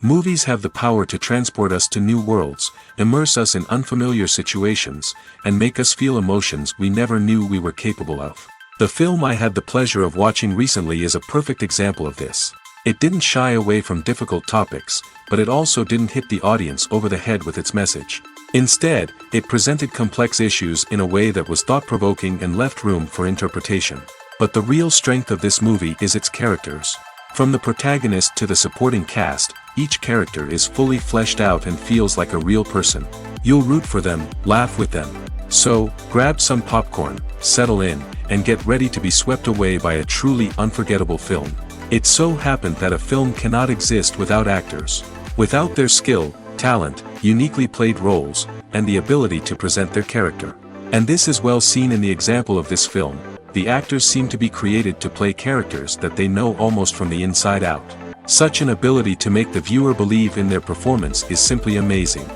Movies have the power to transport us to new worlds, immerse us in unfamiliar situations, and make us feel emotions we never knew we were capable of. The film I had the pleasure of watching recently is a perfect example of this. It didn't shy away from difficult topics, but it also didn't hit the audience over the head with its message. Instead, it presented complex issues in a way that was thought-provoking and left room for interpretation. But the real strength of this movie is its characters. From the protagonist to the supporting cast, each character is fully fleshed out and feels like a real person. You'll root for them, laugh with them. So, grab some popcorn, settle in, and get ready to be swept away by a truly unforgettable film. It so happened that a film cannot exist without actors. Without their skill, talent, uniquely played roles, and the ability to present their character. And this is well seen in the example of this film. The actors seem to be created to play characters that they know almost from the inside out. Such an ability to make the viewer believe in their performance is simply amazing.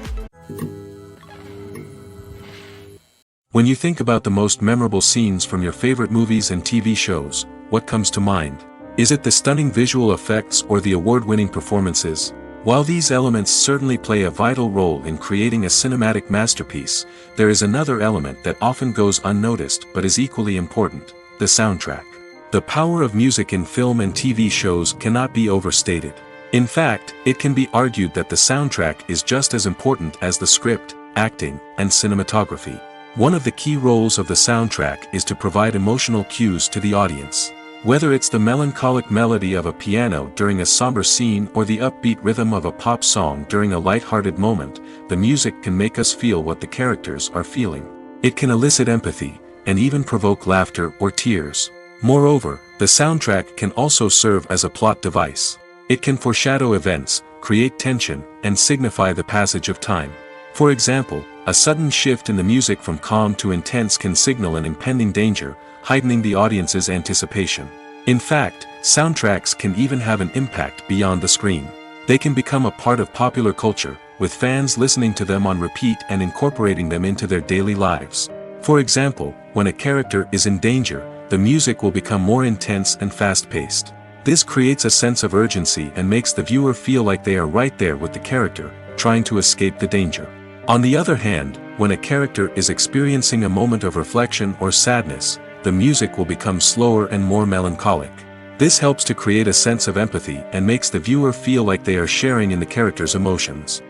When you think about the most memorable scenes from your favorite movies and TV shows, what comes to mind? Is it the stunning visual effects or the award-winning performances? While these elements certainly play a vital role in creating a cinematic masterpiece, there is another element that often goes unnoticed but is equally important: the soundtrack. The power of music in film and TV shows cannot be overstated. In fact, it can be argued that the soundtrack is just as important as the script, acting, and cinematography. One of the key roles of the soundtrack is to provide emotional cues to the audience. Whether it's the melancholic melody of a piano during a somber scene or the upbeat rhythm of a pop song during a light-hearted moment, the music can make us feel what the characters are feeling. It can elicit empathy, and even provoke laughter or tears. Moreover, the soundtrack can also serve as a plot device. It can foreshadow events, create tension, and signify the passage of time. For example, a sudden shift in the music from calm to intense can signal an impending danger, heightening the audience's anticipation. In fact, soundtracks can even have an impact beyond the screen. They can become a part of popular culture, with fans listening to them on repeat and incorporating them into their daily lives. For example, when a character is in danger, the music will become more intense and fast-paced. This creates a sense of urgency and makes the viewer feel like they are right there with the character, trying to escape the danger. On the other hand, when a character is experiencing a moment of reflection or sadness, the music will become slower and more melancholic. This helps to create a sense of empathy and makes the viewer feel like they are sharing in the character's emotions.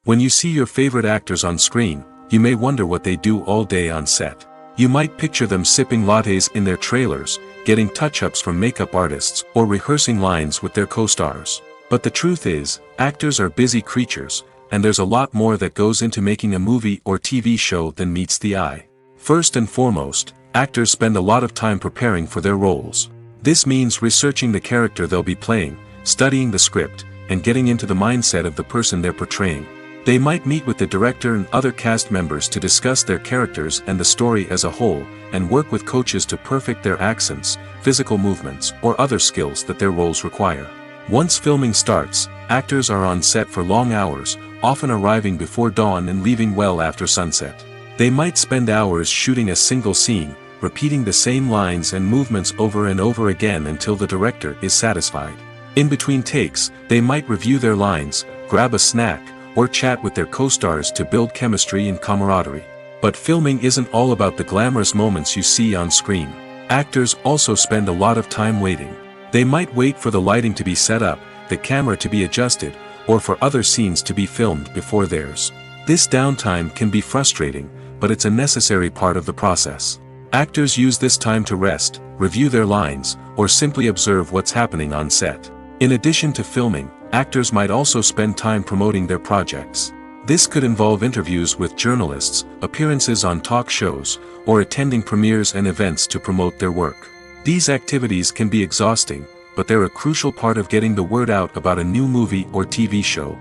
When you see your favorite actors on screen, you may wonder what they do all day on set. You might picture them sipping lattes in their trailers, getting touch-ups from makeup artists, or rehearsing lines with their co-stars. But the truth is, actors are busy creatures, and there's a lot more that goes into making a movie or TV show than meets the eye. First and foremost, actors spend a lot of time preparing for their roles. This means researching the character they'll be playing, studying the script, and getting into the mindset of the person they're portraying. They might meet with the director and other cast members to discuss their characters and the story as a whole, and work with coaches to perfect their accents, physical movements, or other skills that their roles require. Once filming starts, actors are on set for long hours, often arriving before dawn and leaving well after sunset. They might spend hours shooting a single scene, repeating the same lines and movements over and over again until the director is satisfied. In between takes, they might review their lines, grab a snack, or chat with their co-stars to build chemistry and camaraderie. But filming isn't all about the glamorous moments you see on screen. Actors also spend a lot of time waiting. They might wait for the lighting to be set up, the camera to be adjusted, or for other scenes to be filmed before theirs. This downtime can be frustrating, but it's a necessary part of the process. Actors use this time to rest, review their lines, or simply observe what's happening on set. In addition to filming, actors might also spend time promoting their projects. This could involve interviews with journalists, appearances on talk shows, or attending premieres and events to promote their work. These activities can be exhausting, but they're a crucial part of getting the word out about a new movie or TV show.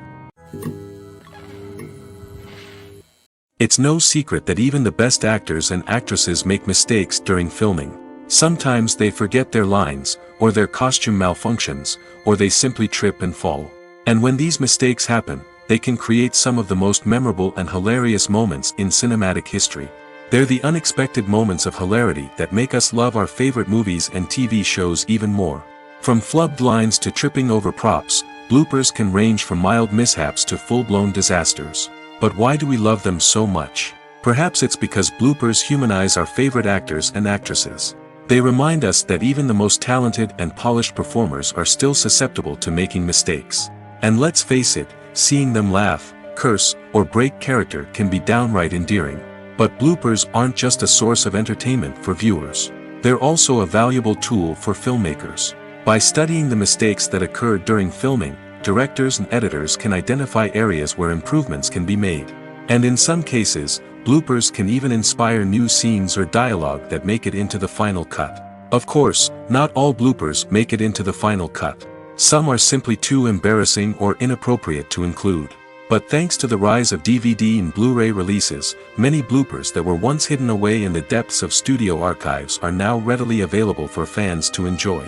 It's no secret that even the best actors and actresses make mistakes during filming. Sometimes they forget their lines, or their costume malfunctions, or they simply trip and fall. And when these mistakes happen, they can create some of the most memorable and hilarious moments in cinematic history. They're the unexpected moments of hilarity that make us love our favorite movies and TV shows even more. From flubbed lines to tripping over props, bloopers can range from mild mishaps to full-blown disasters. But why do we love them so much? Perhaps it's because bloopers humanize our favorite actors and actresses. They remind us that even the most talented and polished performers are still susceptible to making mistakes. And let's face it, seeing them laugh, curse, or break character can be downright endearing. But bloopers aren't just a source of entertainment for viewers. They're also a valuable tool for filmmakers. By studying the mistakes that occurred during filming, directors and editors can identify areas where improvements can be made. And in some cases, bloopers can even inspire new scenes or dialogue that make it into the final cut. Of course, not all bloopers make it into the final cut. Some are simply too embarrassing or inappropriate to include. But thanks to the rise of DVD and Blu-ray releases, many bloopers that were once hidden away in the depths of studio archives are now readily available for fans to enjoy.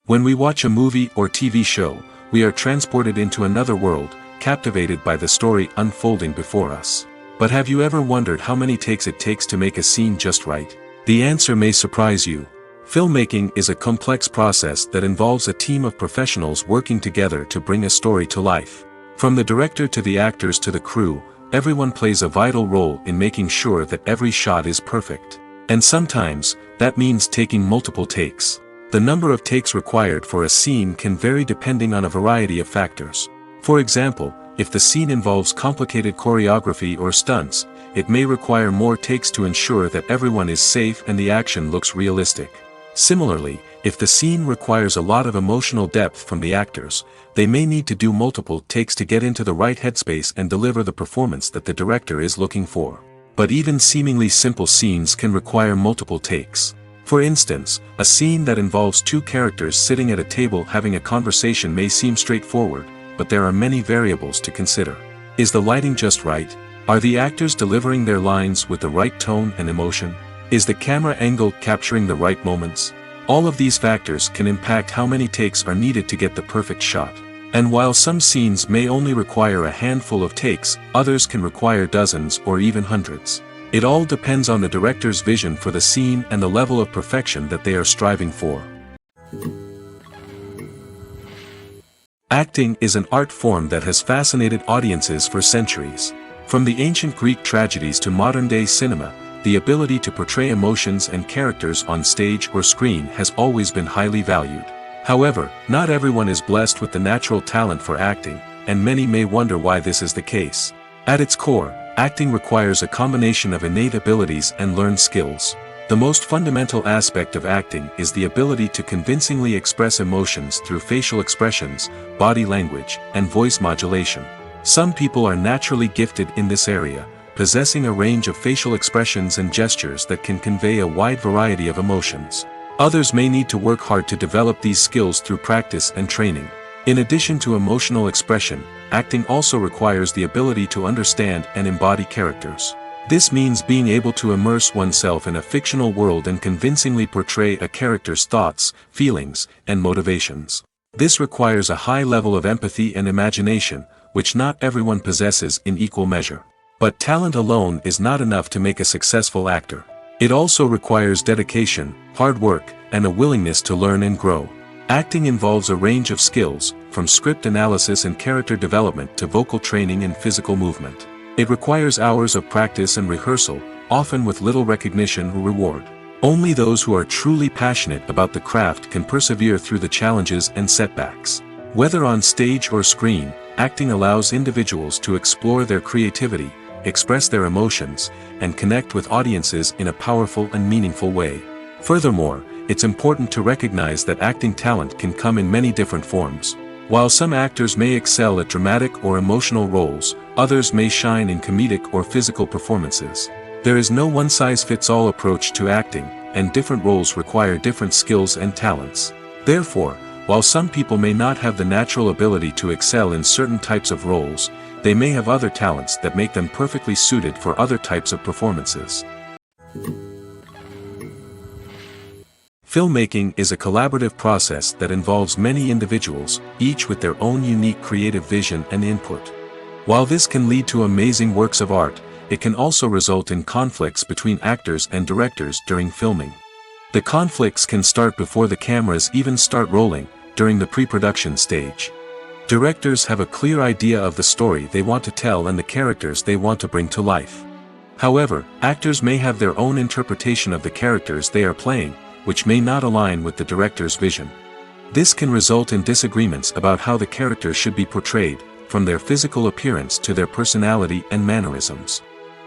When we watch a movie or TV show, we are transported into another world, captivated by the story unfolding before us. But have you ever wondered how many takes it takes to make a scene just right? The answer may surprise you. Filmmaking is a complex process that involves a team of professionals working together to bring a story to life. From the director to the actors to the crew, everyone plays a vital role in making sure that every shot is perfect. And sometimes, that means taking multiple takes. The number of takes required for a scene can vary depending on a variety of factors. For example, if the scene involves complicated choreography or stunts, it may require more takes to ensure that everyone is safe and the action looks realistic. Similarly, if the scene requires a lot of emotional depth from the actors, they may need to do multiple takes to get into the right headspace and deliver the performance that the director is looking for. But even seemingly simple scenes can require multiple takes. For instance, a scene that involves two characters sitting at a table having a conversation may seem straightforward, but there are many variables to consider. Is the lighting just right? Are the actors delivering their lines with the right tone and emotion? Is the camera angle capturing the right moments? All of these factors can impact how many takes are needed to get the perfect shot. And while some scenes may only require a handful of takes, others can require dozens or even hundreds. It all depends on the director's vision for the scene and the level of perfection that they are striving for. Acting is an art form that has fascinated audiences for centuries. From the ancient Greek tragedies to modern-day cinema, the ability to portray emotions and characters on stage or screen has always been highly valued. However, not everyone is blessed with the natural talent for acting, and many may wonder why this is the case. At its core, acting requires a combination of innate abilities and learned skills. The most fundamental aspect of acting is the ability to convincingly express emotions through facial expressions, body language, and voice modulation. Some people are naturally gifted in this area, possessing a range of facial expressions and gestures that can convey a wide variety of emotions. Others may need to work hard to develop these skills through practice and training. In addition to emotional expression, acting also requires the ability to understand and embody characters. This means being able to immerse oneself in a fictional world and convincingly portray a character's thoughts, feelings, and motivations. This requires a high level of empathy and imagination, which not everyone possesses in equal measure. But talent alone is not enough to make a successful actor. It also requires dedication, hard work, and a willingness to learn and grow. Acting involves a range of skills, from script analysis and character development to vocal training and physical movement. It requires hours of practice and rehearsal, often with little recognition or reward. Only those who are truly passionate about the craft can persevere through the challenges and setbacks. Whether on stage or screen, acting allows individuals to explore their creativity, express their emotions, and connect with audiences in a powerful and meaningful way. Furthermore, it's important to recognize that acting talent can come in many different forms. While some actors may excel at dramatic or emotional roles, others may shine in comedic or physical performances. There is no one-size-fits-all approach to acting, and different roles require different skills and talents. Therefore, while some people may not have the natural ability to excel in certain types of roles, they may have other talents that make them perfectly suited for other types of performances. Filmmaking is a collaborative process that involves many individuals, each with their own unique creative vision and input. While this can lead to amazing works of art, it can also result in conflicts between actors and directors during filming. The conflicts can start before the cameras even start rolling, during the pre-production stage. Directors have a clear idea of the story they want to tell and the characters they want to bring to life. However, actors may have their own interpretation of the characters they are playing, which may not align with the director's vision. This can result in disagreements about how the characters should be portrayed, from their physical appearance to their personality and mannerisms.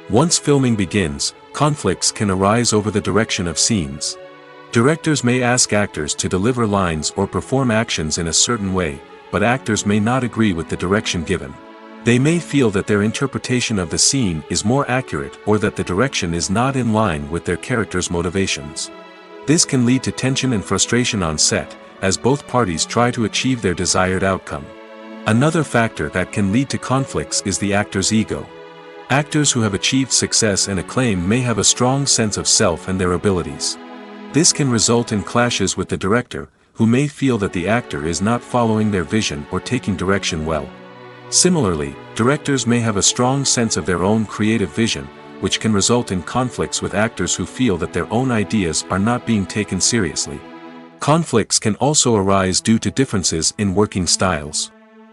Once filming begins, conflicts can arise over the direction of scenes. Directors may ask actors to deliver lines or perform actions in a certain way, but actors may not agree with the direction given. They may feel that their interpretation of the scene is more accurate or that the direction is not in line with their character's motivations. This can lead to tension and frustration on set, as both parties try to achieve their desired outcome. Another factor that can lead to conflicts is the actor's ego. Actors who have achieved success and acclaim may have a strong sense of self and their abilities. This can result in clashes with the director, who may feel that the actor is not following their vision or taking direction well. Similarly, directors may have a strong sense of their own creative vision, which can result in conflicts with actors who feel that their own ideas are not being taken seriously. Conflicts can also arise due to differences in working styles.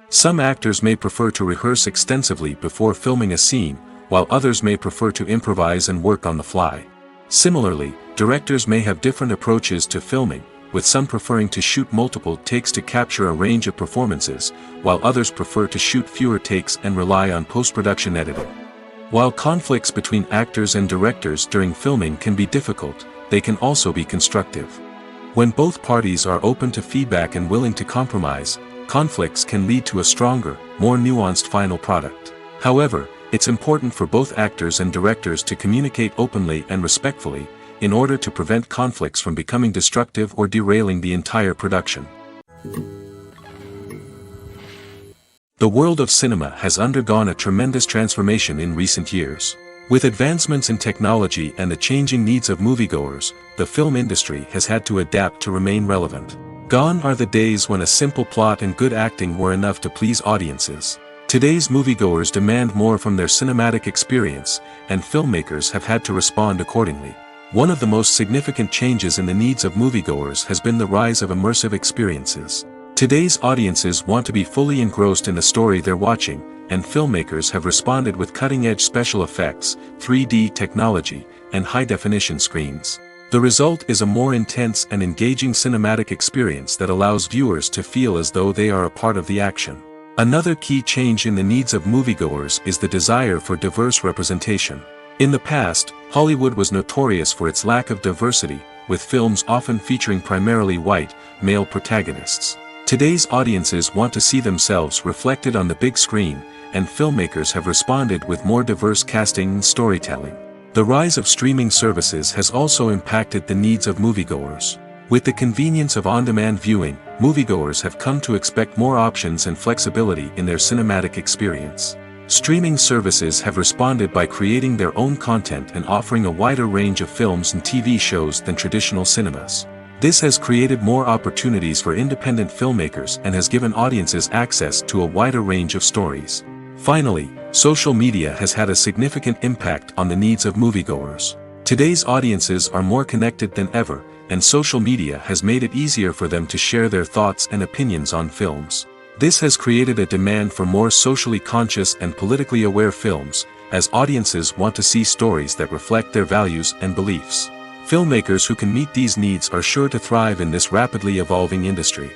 Some actors may prefer to rehearse extensively before filming a scene, while others may prefer to improvise and work on the fly. Similarly, directors may have different approaches to filming, with some preferring to shoot multiple takes to capture a range of performances, while others prefer to shoot fewer takes and rely on post-production editing. While conflicts between actors and directors during filming can be difficult, they can also be constructive. When both parties are open to feedback and willing to compromise, conflicts can lead to a stronger, more nuanced final product. However, it's important for both actors and directors to communicate openly and respectfully, in order to prevent conflicts from becoming destructive or derailing the entire production. The world of cinema has undergone a tremendous transformation in recent years. With advancements in technology and the changing needs of moviegoers, the film industry has had to adapt to remain relevant. Gone are the days when a simple plot and good acting were enough to please audiences. Today's moviegoers demand more from their cinematic experience, and filmmakers have had to respond accordingly. One of the most significant changes in the needs of moviegoers has been the rise of immersive experiences. Today's audiences want to be fully engrossed in the story they're watching, and filmmakers have responded with cutting-edge special effects, 3D technology, and high-definition screens. The result is a more intense and engaging cinematic experience that allows viewers to feel as though they are a part of the action. Another key change in the needs of moviegoers is the desire for diverse representation. In the past, Hollywood was notorious for its lack of diversity, with films often featuring primarily white, male protagonists. Today's audiences want to see themselves reflected on the big screen, and filmmakers have responded with more diverse casting and storytelling. The rise of streaming services has also impacted the needs of moviegoers. With the convenience of on-demand viewing, moviegoers have come to expect more options and flexibility in their cinematic experience. Streaming services have responded by creating their own content and offering a wider range of films and TV shows than traditional cinemas. This has created more opportunities for independent filmmakers and has given audiences access to a wider range of stories. Finally, social media has had a significant impact on the needs of moviegoers. Today's audiences are more connected than ever, and social media has made it easier for them to share their thoughts and opinions on films. This has created a demand for more socially conscious and politically aware films, as audiences want to see stories that reflect their values and beliefs. Filmmakers who can meet these needs are sure to thrive in this rapidly evolving industry.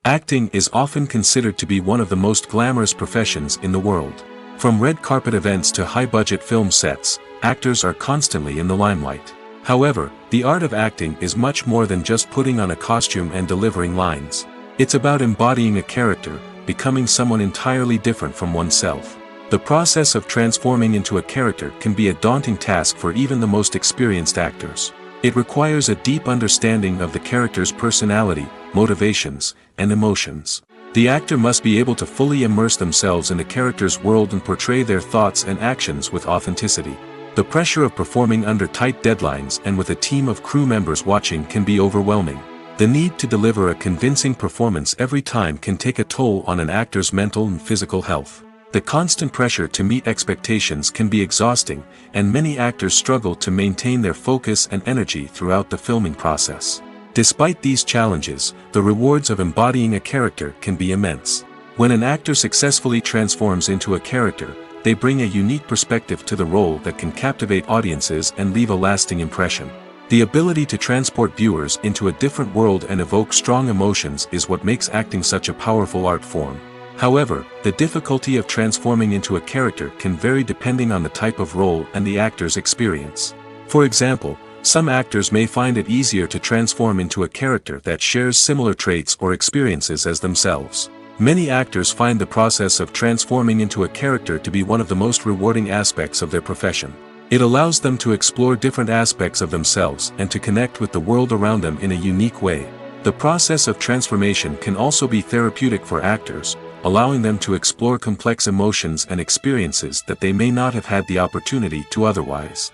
Acting is often considered to be one of the most glamorous professions in the world. From red carpet events to high-budget film sets, actors are constantly in the limelight. However, the art of acting is much more than just putting on a costume and delivering lines. It's about embodying a character, becoming someone entirely different from oneself. The process of transforming into a character can be a daunting task for even the most experienced actors. It requires a deep understanding of the character's personality, motivations, and emotions. The actor must be able to fully immerse themselves in the character's world and portray their thoughts and actions with authenticity. The pressure of performing under tight deadlines and with a team of crew members watching can be overwhelming. The need to deliver a convincing performance every time can take a toll on an actor's mental and physical health. The constant pressure to meet expectations can be exhausting, and many actors struggle to maintain their focus and energy throughout the filming process. Despite these challenges, the rewards of embodying a character can be immense. When an actor successfully transforms into a character, they bring a unique perspective to the role that can captivate audiences and leave a lasting impression. The ability to transport viewers into a different world and evoke strong emotions is what makes acting such a powerful art form. However, the difficulty of transforming into a character can vary depending on the type of role and the actor's experience. For example, some actors may find it easier to transform into a character that shares similar traits or experiences as themselves. Many actors find the process of transforming into a character to be one of the most rewarding aspects of their profession. It allows them to explore different aspects of themselves and to connect with the world around them in a unique way. The process of transformation can also be therapeutic for actors, allowing them to explore complex emotions and experiences that they may not have had the opportunity to otherwise.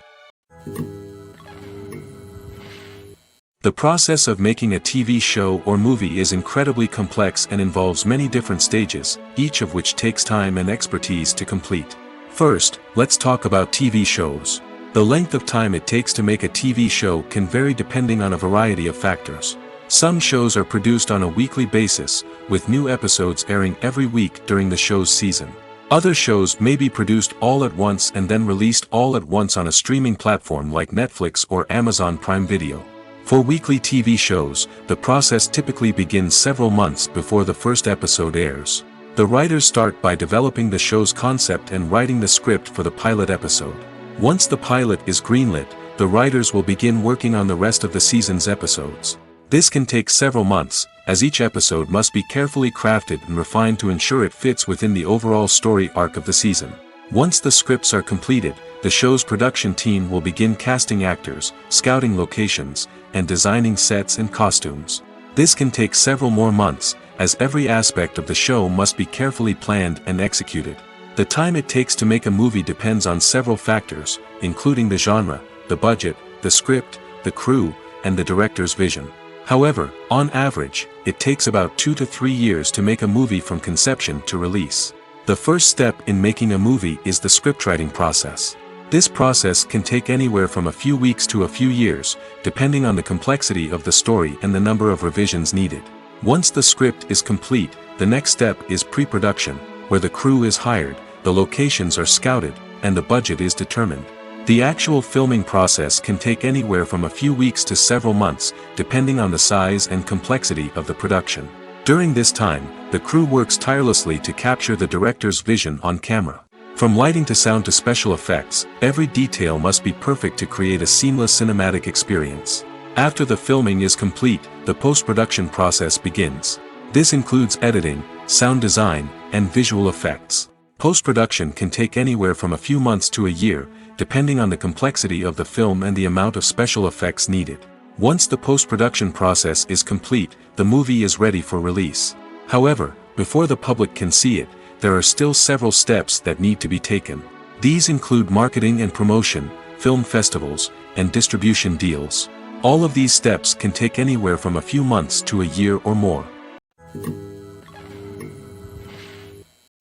The process of making a TV show or movie is incredibly complex and involves many different stages, each of which takes time and expertise to complete. First, let's talk about TV shows. The length of time it takes to make a TV show can vary depending on a variety of factors. Some shows are produced on a weekly basis, with new episodes airing every week during the show's season. Other shows may be produced all at once and then released all at once on a streaming platform like Netflix or Amazon Prime Video. For weekly TV shows, the process typically begins several months before the first episode airs. The writers start by developing the show's concept and writing the script for the pilot episode. Once the pilot is greenlit, the writers will begin working on the rest of the season's episodes. This can take several months, as each episode must be carefully crafted and refined to ensure it fits within the overall story arc of the season. Once the scripts are completed, the show's production team will begin casting actors, scouting locations, and designing sets and costumes. This can take several more months, as every aspect of the show must be carefully planned and executed. The time it takes to make a movie depends on several factors, including the genre, the budget, the script, the crew, and the director's vision. However, on average, it takes about 2 to 3 years to make a movie from conception to release. The first step in making a movie is the scriptwriting process. This process can take anywhere from a few weeks to a few years, depending on the complexity of the story and the number of revisions needed. Once the script is complete, the next step is pre-production, where the crew is hired, the locations are scouted, and the budget is determined. The actual filming process can take anywhere from a few weeks to several months, depending on the size and complexity of the production. During this time, the crew works tirelessly to capture the director's vision on camera. From lighting to sound to special effects, every detail must be perfect to create a seamless cinematic experience. After the filming is complete, the post-production process begins. This includes editing, sound design, and visual effects. Post-production can take anywhere from a few months to a year, depending on the complexity of the film and the amount of special effects needed. Once the post-production process is complete, the movie is ready for release. However, before the public can see it, there are still several steps that need to be taken. These include marketing and promotion, film festivals, and distribution deals. All of these steps can take anywhere from a few months to a year or more.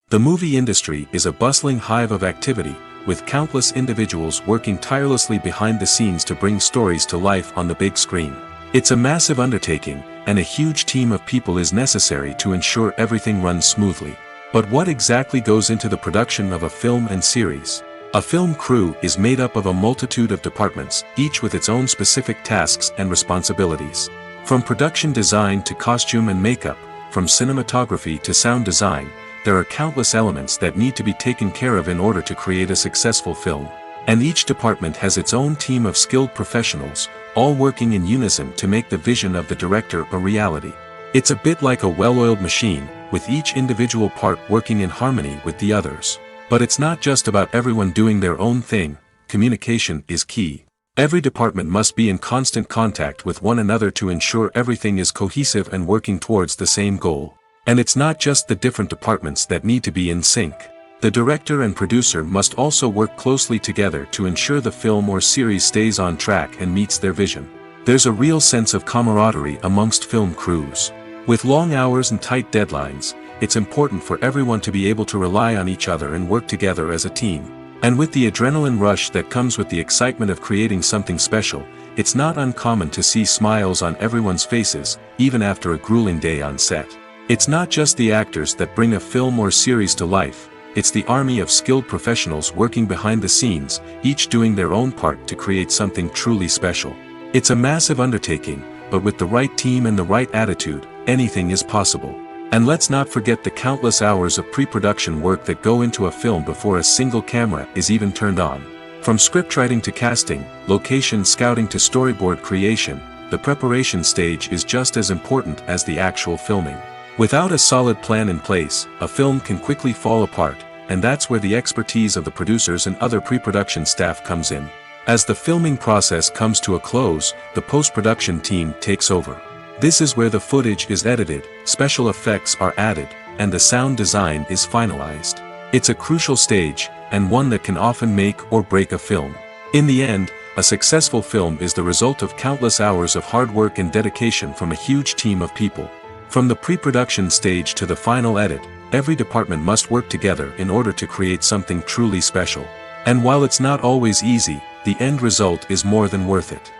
The movie industry is a bustling hive of activity, with countless individuals working tirelessly behind the scenes to bring stories to life on the big screen. It's a massive undertaking, and a huge team of people is necessary to ensure everything runs smoothly. But what exactly goes into the production of a film and series? A film crew is made up of a multitude of departments, each with its own specific tasks and responsibilities. From production design to costume and makeup, from cinematography to sound design, there are countless elements that need to be taken care of in order to create a successful film. And each department has its own team of skilled professionals, all working in unison to make the vision of the director a reality. It's a bit like a well-oiled machine, with each individual part working in harmony with the others. But it's not just about everyone doing their own thing. Communication is key. Every department must be in constant contact with one another to ensure everything is cohesive and working towards the same goal. And it's not just the different departments that need to be in sync. The director and producer must also work closely together to ensure the film or series stays on track and meets their vision. There's a real sense of camaraderie amongst film crews. With long hours and tight deadlines, it's important for everyone to be able to rely on each other and work together as a team. And with the adrenaline rush that comes with the excitement of creating something special, it's not uncommon to see smiles on everyone's faces, even after a grueling day on set. It's not just the actors that bring a film or series to life, it's the army of skilled professionals working behind the scenes, each doing their own part to create something truly special. It's a massive undertaking, but with the right team and the right attitude, anything is possible. And let's not forget the countless hours of pre-production work that go into a film before a single camera is even turned on. From scriptwriting to casting, location scouting to storyboard creation, the preparation stage is just as important as the actual filming. Without a solid plan in place, a film can quickly fall apart, and that's where the expertise of the producers and other pre-production staff comes in. As the filming process comes to a close, the post-production team takes over. This is where the footage is edited, special effects are added, and the sound design is finalized. It's a crucial stage, and one that can often make or break a film. In the end, a successful film is the result of countless hours of hard work and dedication from a huge team of people. From the pre-production stage to the final edit, every department must work together in order to create something truly special. And while it's not always easy, the end result is more than worth it.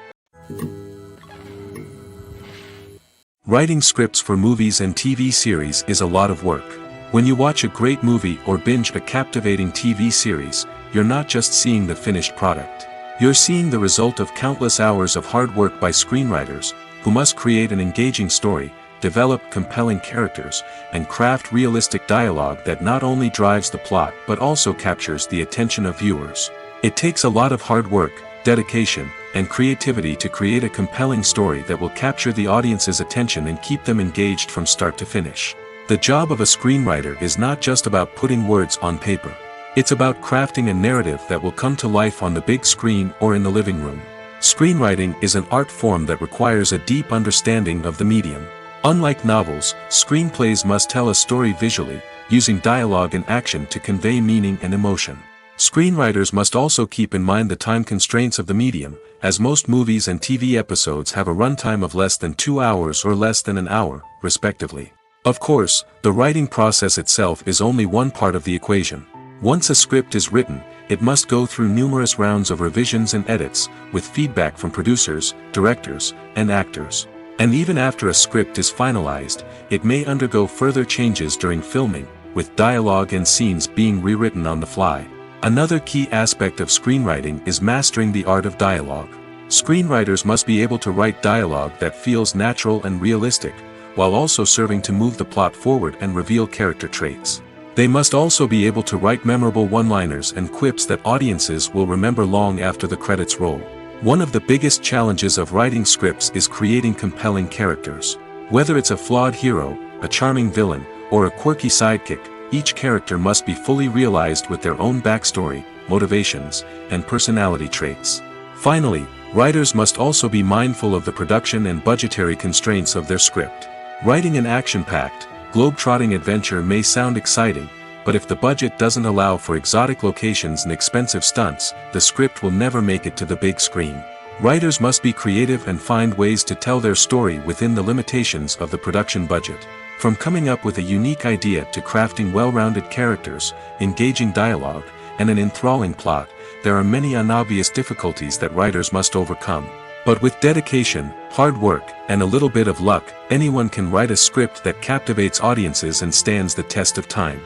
Writing scripts for movies and TV series is a lot of work. When you watch a great movie or binge a captivating TV series, you're not just seeing the finished product. You're seeing the result of countless hours of hard work by screenwriters, who must create an engaging story, develop compelling characters, and craft realistic dialogue that not only drives the plot but also captures the attention of viewers. It takes a lot of hard work, dedication, and creativity to create a compelling story that will capture the audience's attention and keep them engaged from start to finish. The job of a screenwriter is not just about putting words on paper. It's about crafting a narrative that will come to life on the big screen or in the living room. Screenwriting is an art form that requires a deep understanding of the medium. Unlike novels, screenplays must tell a story visually, using dialogue and action to convey meaning and emotion. Screenwriters must also keep in mind the time constraints of the medium, as most movies and TV episodes have a runtime of less than 2 hours or less than an hour, respectively. Of course, the writing process itself is only one part of the equation. Once a script is written, it must go through numerous rounds of revisions and edits, with feedback from producers, directors, and actors. And even after a script is finalized, it may undergo further changes during filming, with dialogue and scenes being rewritten on the fly. Another key aspect of screenwriting is mastering the art of dialogue. Screenwriters must be able to write dialogue that feels natural and realistic, while also serving to move the plot forward and reveal character traits. They must also be able to write memorable one-liners and quips that audiences will remember long after the credits roll. One of the biggest challenges of writing scripts is creating compelling characters. Whether it's a flawed hero, a charming villain, or a quirky sidekick, each character must be fully realized with their own backstory, motivations, and personality traits. Finally, writers must also be mindful of the production and budgetary constraints of their script. Writing an action-packed, globe-trotting adventure may sound exciting, but if the budget doesn't allow for exotic locations and expensive stunts, the script will never make it to the big screen. Writers must be creative and find ways to tell their story within the limitations of the production budget. From coming up with a unique idea to crafting well-rounded characters, engaging dialogue, and an enthralling plot, there are many unobvious difficulties that writers must overcome. But with dedication, hard work, and a little bit of luck, anyone can write a script that captivates audiences and stands the test of time.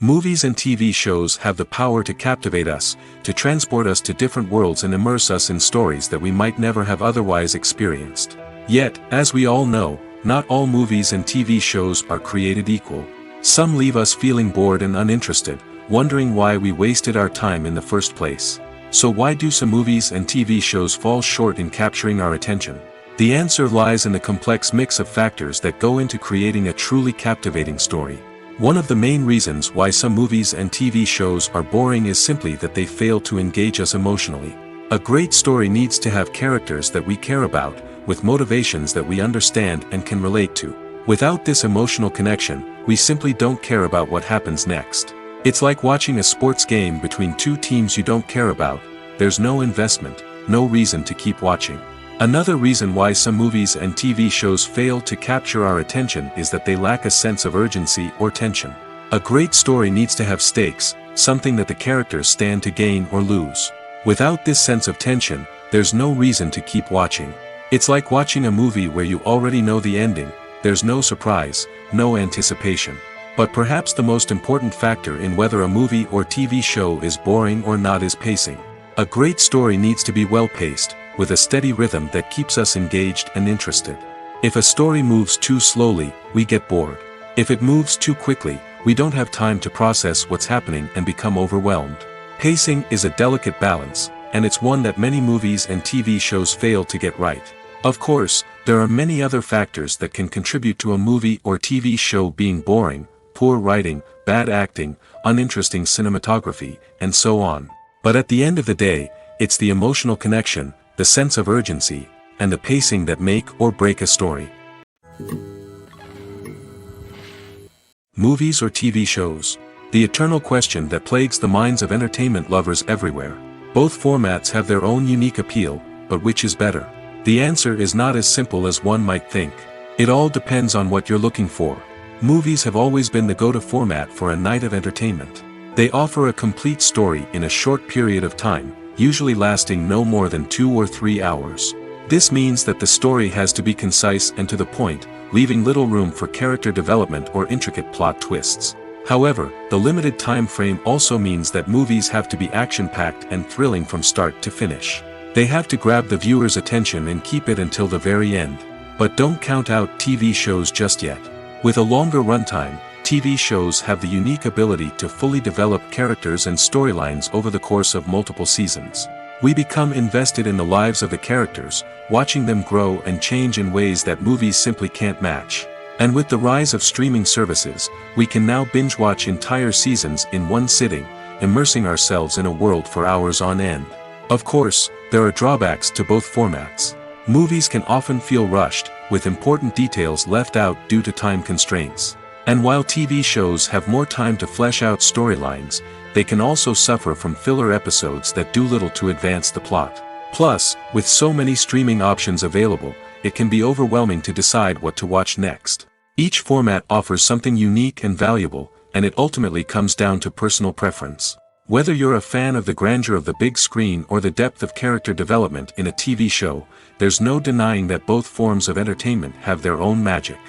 Movies and TV shows have the power to captivate us, to transport us to different worlds and immerse us in stories that we might never have otherwise experienced. Yet, as we all know, not all movies and TV shows are created equal. Some leave us feeling bored and uninterested, wondering why we wasted our time in the first place. So why do some movies and TV shows fall short in capturing our attention? The answer lies in the complex mix of factors that go into creating a truly captivating story. One of the main reasons why some movies and TV shows are boring is simply that they fail to engage us emotionally. A great story needs to have characters that we care about, with motivations that we understand and can relate to. Without this emotional connection, we simply don't care about what happens next. It's like watching a sports game between two teams you don't care about. There's no investment, no reason to keep watching. Another reason why some movies and TV shows fail to capture our attention is that they lack a sense of urgency or tension. A great story needs to have stakes, something that the characters stand to gain or lose. Without this sense of tension, there's no reason to keep watching. It's like watching a movie where you already know the ending, there's no surprise, no anticipation. But perhaps the most important factor in whether a movie or TV show is boring or not is pacing. A great story needs to be well-paced, with a steady rhythm that keeps us engaged and interested. If a story moves too slowly, we get bored. If it moves too quickly, we don't have time to process what's happening and become overwhelmed. Pacing is a delicate balance, and it's one that many movies and TV shows fail to get right. Of course, there are many other factors that can contribute to a movie or TV show being boring: poor writing, bad acting, uninteresting cinematography, and so on. But at the end of the day, it's the emotional connection, the sense of urgency, and the pacing that make or break a story. Movies or TV shows? The eternal question that plagues the minds of entertainment lovers everywhere. Both formats have their own unique appeal, but which is better? The answer is not as simple as one might think. It all depends on what you're looking for. Movies have always been the go-to format for a night of entertainment. They offer a complete story in a short period of time, usually lasting no more than 2 or 3 hours. This means that the story has to be concise and to the point, leaving little room for character development or intricate plot twists. However, the limited time frame also means that movies have to be action-packed and thrilling from start to finish. They have to grab the viewer's attention and keep it until the very end. But don't count out TV shows just yet. With a longer runtime, TV shows have the unique ability to fully develop characters and storylines over the course of multiple seasons. We become invested in the lives of the characters, watching them grow and change in ways that movies simply can't match. And with the rise of streaming services, we can now binge-watch entire seasons in one sitting, immersing ourselves in a world for hours on end. Of course, there are drawbacks to both formats. Movies can often feel rushed, with important details left out due to time constraints. And while TV shows have more time to flesh out storylines, they can also suffer from filler episodes that do little to advance the plot. Plus, with so many streaming options available, it can be overwhelming to decide what to watch next. Each format offers something unique and valuable, and it ultimately comes down to personal preference. Whether you're a fan of the grandeur of the big screen or the depth of character development in a TV show, there's no denying that both forms of entertainment have their own magic.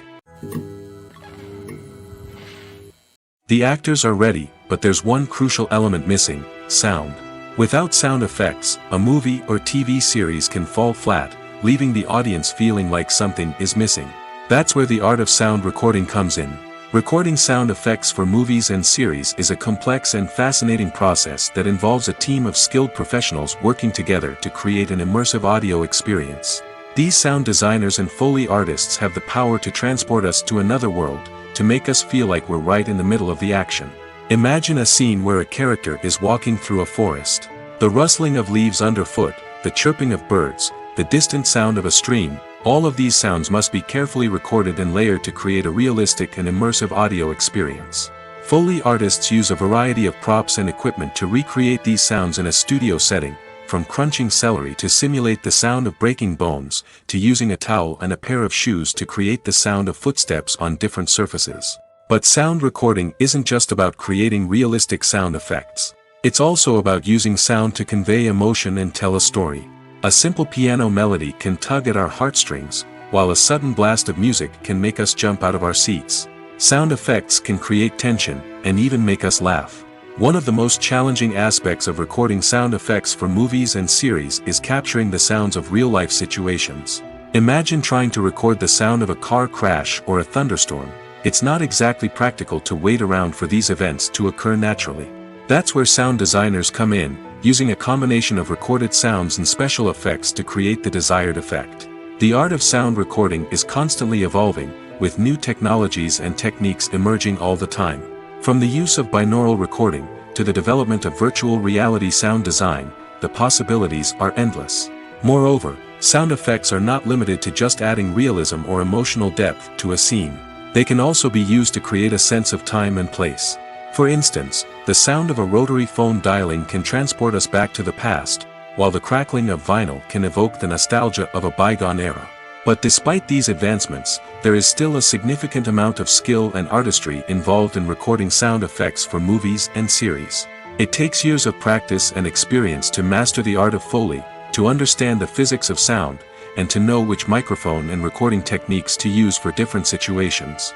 The actors are ready, but there's one crucial element missing: sound. Without sound effects, a movie or TV series can fall flat, leaving the audience feeling like something is missing. That's where the art of sound recording comes in. Recording sound effects for movies and series is a complex and fascinating process that involves a team of skilled professionals working together to create an immersive audio experience. These sound designers and Foley artists have the power to transport us to another world, to make us feel like we're right in the middle of the action. Imagine a scene where a character is walking through a forest. The rustling of leaves underfoot, the chirping of birds, the distant sound of a stream, all of these sounds must be carefully recorded and layered to create a realistic and immersive audio experience. Foley artists use a variety of props and equipment to recreate these sounds in a studio setting, from crunching celery to simulate the sound of breaking bones, to using a towel and a pair of shoes to create the sound of footsteps on different surfaces. But sound recording isn't just about creating realistic sound effects. It's also about using sound to convey emotion and tell a story. A simple piano melody can tug at our heartstrings, while a sudden blast of music can make us jump out of our seats. Sound effects can create tension, and even make us laugh. One of the most challenging aspects of recording sound effects for movies and series is capturing the sounds of real-life situations. Imagine trying to record the sound of a car crash or a thunderstorm. It's not exactly practical to wait around for these events to occur naturally. That's where sound designers come in, using a combination of recorded sounds and special effects to create the desired effect. The art of sound recording is constantly evolving, with new technologies and techniques emerging all the time. From the use of binaural recording, to the development of virtual reality sound design, the possibilities are endless. Moreover, sound effects are not limited to just adding realism or emotional depth to a scene. They can also be used to create a sense of time and place. For instance, the sound of a rotary phone dialing can transport us back to the past, while the crackling of vinyl can evoke the nostalgia of a bygone era. But despite these advancements, there is still a significant amount of skill and artistry involved in recording sound effects for movies and series. It takes years of practice and experience to master the art of Foley, to understand the physics of sound, and to know which microphone and recording techniques to use for different situations.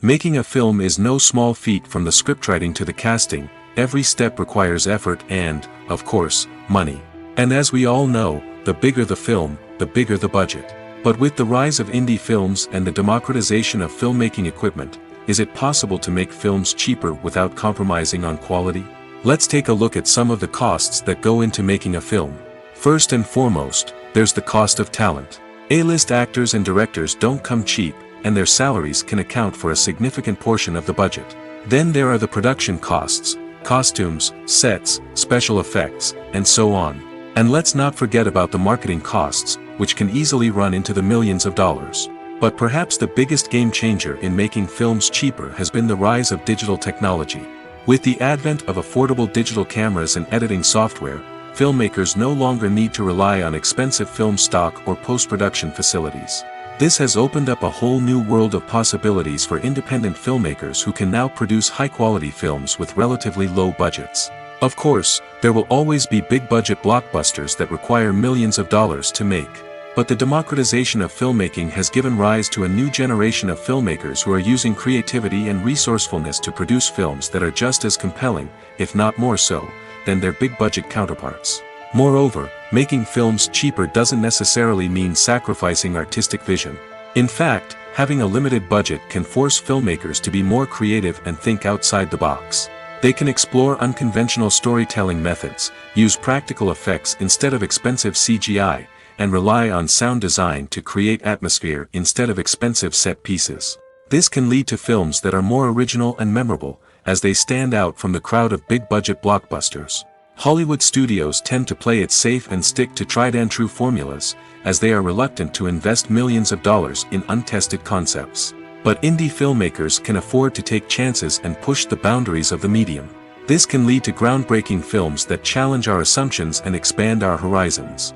Making a film is no small feat. From the scriptwriting to the casting, every step requires effort and, of course, money. And as we all know, the bigger the film, the bigger the budget. But with the rise of indie films and the democratization of filmmaking equipment, is it possible to make films cheaper without compromising on quality? Let's take a look at some of the costs that go into making a film. First and foremost, there's the cost of talent. A-list actors and directors don't come cheap, and their salaries can account for a significant portion of the budget. Then there are the production costs, costumes, sets, special effects, and so on. And let's not forget about the marketing costs, which can easily run into the millions of dollars. But perhaps the biggest game changer in making films cheaper has been the rise of digital technology. With the advent of affordable digital cameras and editing software, filmmakers no longer need to rely on expensive film stock or post-production facilities. This has opened up a whole new world of possibilities for independent filmmakers who can now produce high-quality films with relatively low budgets. Of course, there will always be big-budget blockbusters that require millions of dollars to make. But the democratization of filmmaking has given rise to a new generation of filmmakers who are using creativity and resourcefulness to produce films that are just as compelling, if not more so, than their big-budget counterparts. Moreover, making films cheaper doesn't necessarily mean sacrificing artistic vision. In fact, having a limited budget can force filmmakers to be more creative and think outside the box. They can explore unconventional storytelling methods, use practical effects instead of expensive CGI, and rely on sound design to create atmosphere instead of expensive set pieces. This can lead to films that are more original and memorable, as they stand out from the crowd of big-budget blockbusters. Hollywood studios tend to play it safe and stick to tried-and-true formulas, as they are reluctant to invest millions of dollars in untested concepts. But indie filmmakers can afford to take chances and push the boundaries of the medium. This can lead to groundbreaking films that challenge our assumptions and expand our horizons.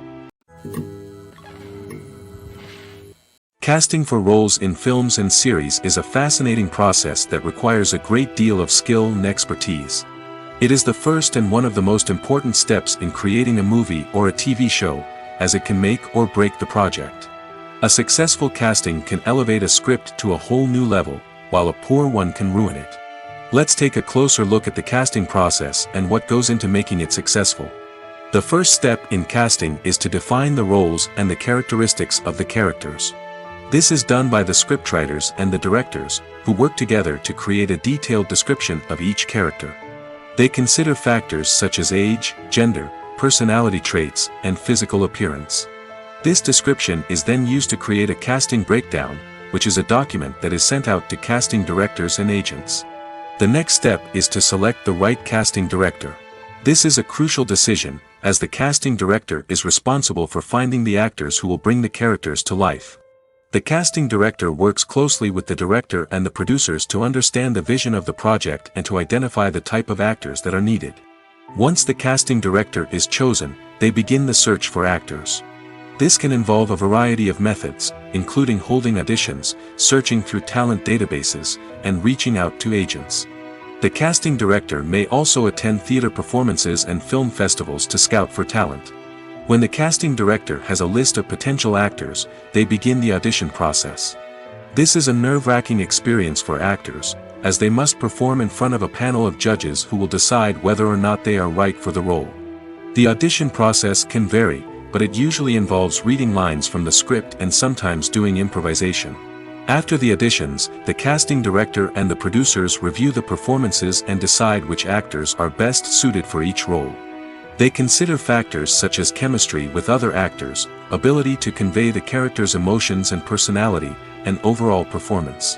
Casting for roles in films and series is a fascinating process that requires a great deal of skill and expertise. It is the first and one of the most important steps in creating a movie or a TV show, as it can make or break the project. A successful casting can elevate a script to a whole new level, while a poor one can ruin it. Let's take a closer look at the casting process and what goes into making it successful. The first step in casting is to define the roles and the characteristics of the characters. This is done by the scriptwriters and the directors, who work together to create a detailed description of each character. They consider factors such as age, gender, personality traits, and physical appearance. This description is then used to create a casting breakdown, which is a document that is sent out to casting directors and agents. The next step is to select the right casting director. This is a crucial decision, as the casting director is responsible for finding the actors who will bring the characters to life. The casting director works closely with the director and the producers to understand the vision of the project and to identify the type of actors that are needed. Once the casting director is chosen, they begin the search for actors. This can involve a variety of methods, including holding auditions, searching through talent databases, and reaching out to agents. The casting director may also attend theater performances and film festivals to scout for talent. When the casting director has a list of potential actors, they begin the audition process. This is a nerve-wracking experience for actors, as they must perform in front of a panel of judges who will decide whether or not they are right for the role. The audition process can vary, but it usually involves reading lines from the script and sometimes doing improvisation. After the auditions, the casting director and the producers review the performances and decide which actors are best suited for each role. They consider factors such as chemistry with other actors, ability to convey the character's emotions and personality, and overall performance.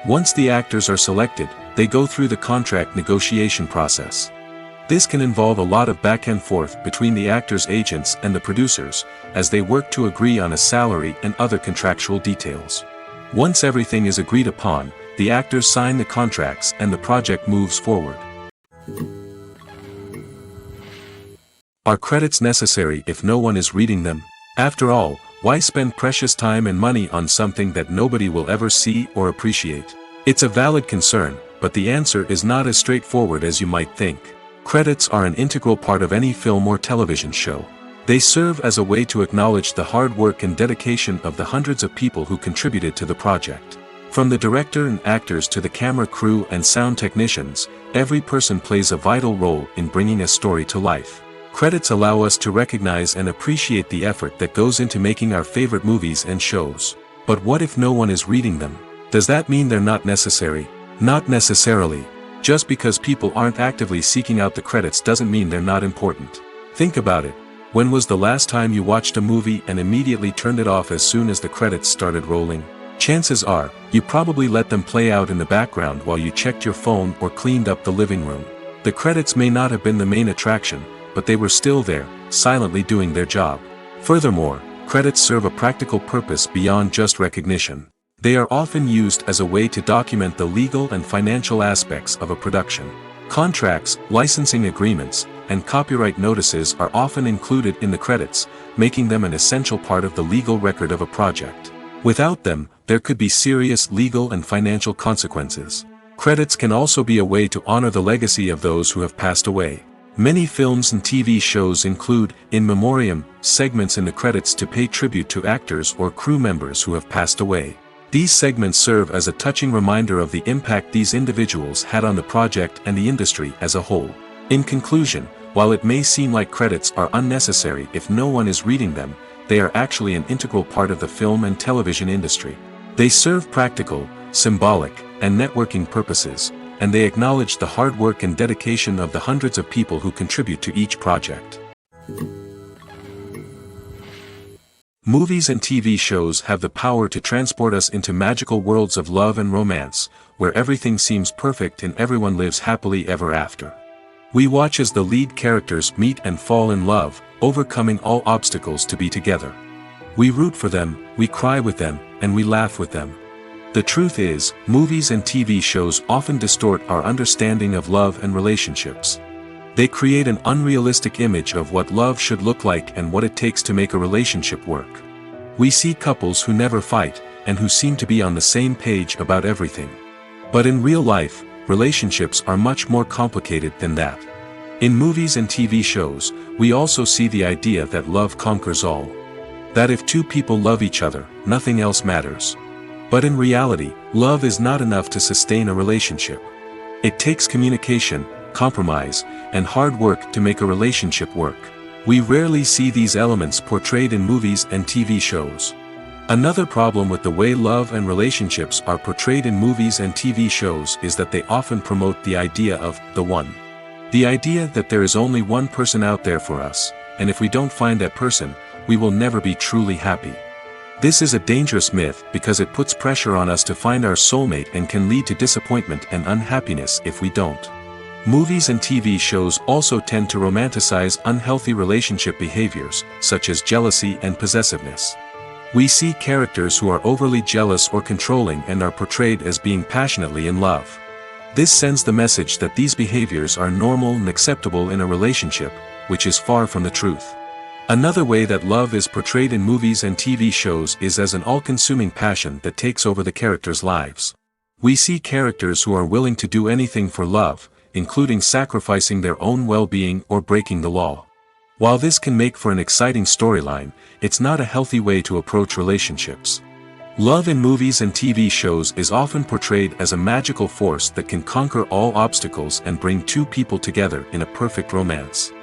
Once the actors are selected, they go through the contract negotiation process. This can involve a lot of back and forth between the actors' agents and the producers, as they work to agree on a salary and other contractual details. Once everything is agreed upon, the actors sign the contracts and the project moves forward. Are credits necessary if no one is reading them? After all, why spend precious time and money on something that nobody will ever see or appreciate? It's a valid concern, but the answer is not as straightforward as you might think. Credits are an integral part of any film or television show. They serve as a way to acknowledge the hard work and dedication of the hundreds of people who contributed to the project. From the director and actors to the camera crew and sound technicians, every person plays a vital role in bringing a story to life. Credits allow us to recognize and appreciate the effort that goes into making our favorite movies and shows. But what if no one is reading them? Does that mean they're not necessary? Not necessarily. Just because people aren't actively seeking out the credits doesn't mean they're not important. Think about it. When was the last time you watched a movie and immediately turned it off as soon as the credits started rolling? Chances are, you probably let them play out in the background while you checked your phone or cleaned up the living room. The credits may not have been the main attraction, but they were still there, silently doing their job. Furthermore, credits serve a practical purpose beyond just recognition. They are often used as a way to document the legal and financial aspects of a production. Contracts, licensing agreements, and copyright notices are often included in the credits, making them an essential part of the legal record of a project. Without them, there could be serious legal and financial consequences. Credits can also be a way to honor the legacy of those who have passed away. Many films and TV shows include, in memoriam, segments in the credits to pay tribute to actors or crew members who have passed away. These segments serve as a touching reminder of the impact these individuals had on the project and the industry as a whole. In conclusion, while it may seem like credits are unnecessary if no one is reading them, they are actually an integral part of the film and television industry. They serve practical, symbolic, and networking purposes, and they acknowledge the hard work and dedication of the hundreds of people who contribute to each project. Movies and TV shows have the power to transport us into magical worlds of love and romance, where everything seems perfect and everyone lives happily ever after. We watch as the lead characters meet and fall in love, overcoming all obstacles to be together. We root for them, we cry with them, and we laugh with them. The truth is, movies and TV shows often distort our understanding of love and relationships. They create an unrealistic image of what love should look like and what it takes to make a relationship work. We see couples who never fight, and who seem to be on the same page about everything. But in real life, relationships are much more complicated than that. In movies and TV shows, we also see the idea that love conquers all. That if two people love each other, nothing else matters. But in reality, love is not enough to sustain a relationship. It takes communication, compromise, and hard work to make a relationship work. We rarely see these elements portrayed in movies and TV shows. Another problem with the way love and relationships are portrayed in movies and TV shows is that they often promote the idea of the one. The idea that there is only one person out there for us, and if we don't find that person, we will never be truly happy. This is a dangerous myth because it puts pressure on us to find our soulmate and can lead to disappointment and unhappiness if we don't. Movies and TV shows also tend to romanticize unhealthy relationship behaviors, such as jealousy and possessiveness. We see characters who are overly jealous or controlling and are portrayed as being passionately in love. This sends the message that these behaviors are normal and acceptable in a relationship, which is far from the truth. Another way that love is portrayed in movies and TV shows is as an all-consuming passion that takes over the characters' lives. We see characters who are willing to do anything for love, including sacrificing their own well-being or breaking the law. While this can make for an exciting storyline, it's not a healthy way to approach relationships. Love in movies and TV shows is often portrayed as a magical force that can conquer all obstacles and bring two people together in a perfect romance.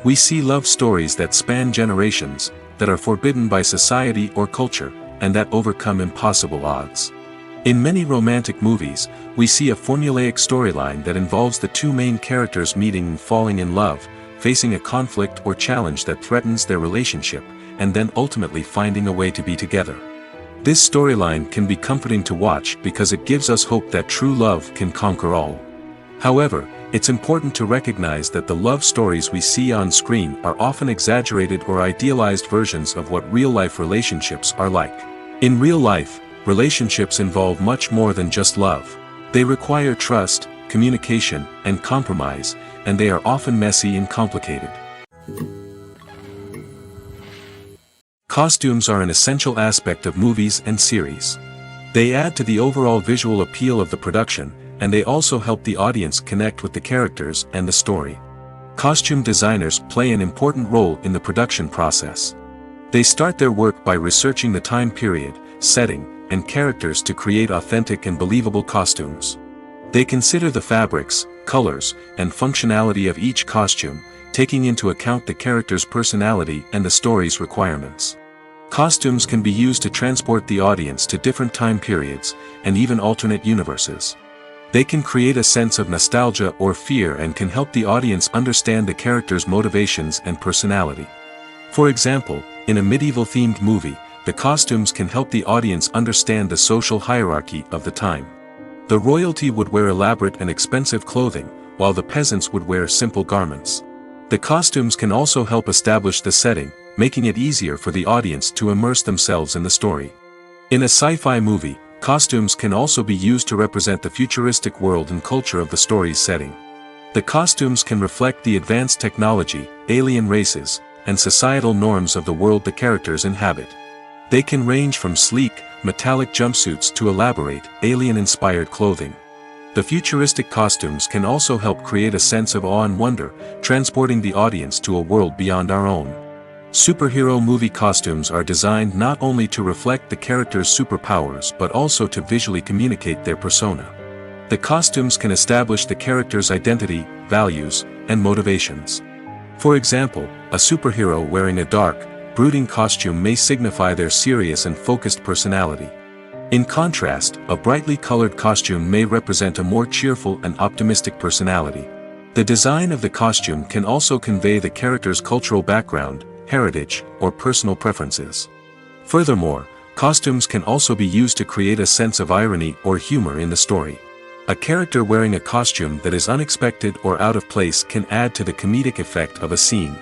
We see love stories that span generations, that are forbidden by society or culture, and that overcome impossible odds. In many romantic movies, we see a formulaic storyline that involves the two main characters meeting and falling in love, facing a conflict or challenge that threatens their relationship, and then ultimately finding a way to be together. This storyline can be comforting to watch because it gives us hope that true love can conquer all. However, it's important to recognize that the love stories we see on screen are often exaggerated or idealized versions of what real-life relationships are like. In real life, relationships involve much more than just love. They require trust, communication, and compromise, and they are often messy and complicated. Costumes are an essential aspect of movies and series. They add to the overall visual appeal of the production, and they also help the audience connect with the characters and the story. Costume designers play an important role in the production process. They start their work by researching the time period, setting, and characters to create authentic and believable costumes. They consider the fabrics, colors, and functionality of each costume, taking into account the character's personality and the story's requirements. Costumes can be used to transport the audience to different time periods, and even alternate universes. They can create a sense of nostalgia or fear and can help the audience understand the character's motivations and personality. For example, in a medieval-themed movie, the costumes can help the audience understand the social hierarchy of the time. The royalty would wear elaborate and expensive clothing, while the peasants would wear simple garments. The costumes can also help establish the setting, making it easier for the audience to immerse themselves in the story. In a sci-fi movie, costumes can also be used to represent the futuristic world and culture of the story's setting. The costumes can reflect the advanced technology, alien races, and societal norms of the world the characters inhabit. They can range from sleek, metallic jumpsuits to elaborate, alien-inspired clothing. The futuristic costumes can also help create a sense of awe and wonder, transporting the audience to a world beyond our own. Superhero movie costumes are designed not only to reflect the character's superpowers but also to visually communicate their persona. The costumes can establish the character's identity, values, and motivations. For example, a superhero wearing a dark, brooding costume may signify their serious and focused personality. In contrast, a brightly colored costume may represent a more cheerful and optimistic personality. The design of the costume can also convey the character's cultural background, heritage, or personal preferences. Furthermore, costumes can also be used to create a sense of irony or humor in the story. A character wearing a costume that is unexpected or out of place can add to the comedic effect of a scene.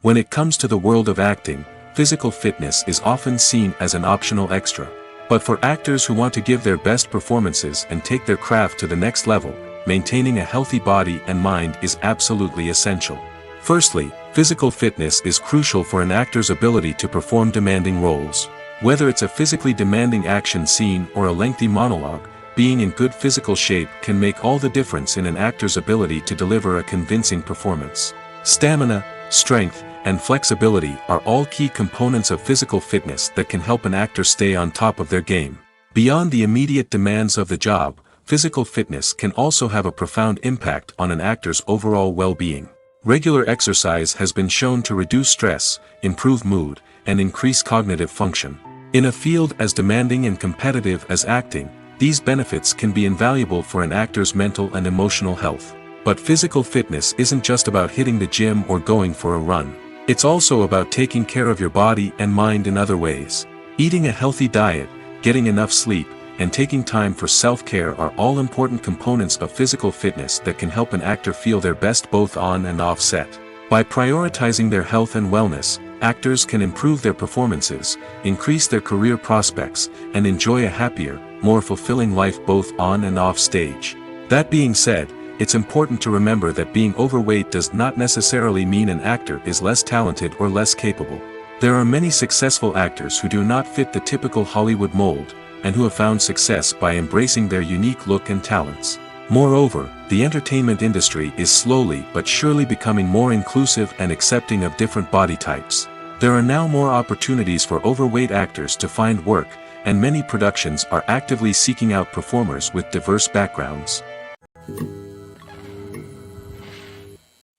When it comes to the world of acting, physical fitness is often seen as an optional extra. But for actors who want to give their best performances and take their craft to the next level, maintaining a healthy body and mind is absolutely essential. Firstly, physical fitness is crucial for an actor's ability to perform demanding roles. Whether it's a physically demanding action scene or a lengthy monologue, being in good physical shape can make all the difference in an actor's ability to deliver a convincing performance. Stamina, strength, and flexibility are all key components of physical fitness that can help an actor stay on top of their game. Beyond the immediate demands of the job, physical fitness can also have a profound impact on an actor's overall well-being. Regular exercise has been shown to reduce stress, improve mood, and increase cognitive function. In a field as demanding and competitive as acting, these benefits can be invaluable for an actor's mental and emotional health. But physical fitness isn't just about hitting the gym or going for a run. It's also about taking care of your body and mind in other ways. Eating a healthy diet, getting enough sleep, and taking time for self-care are all important components of physical fitness that can help an actor feel their best both on and off set. By prioritizing their health and wellness, actors can improve their performances, increase their career prospects, and enjoy a happier, more fulfilling life both on and off stage. That being said, it's important to remember that being overweight does not necessarily mean an actor is less talented or less capable. There are many successful actors who do not fit the typical Hollywood mold, and who have found success by embracing their unique look and talents. Moreover, the entertainment industry is slowly but surely becoming more inclusive and accepting of different body types. There are now more opportunities for overweight actors to find work, and many productions are actively seeking out performers with diverse backgrounds.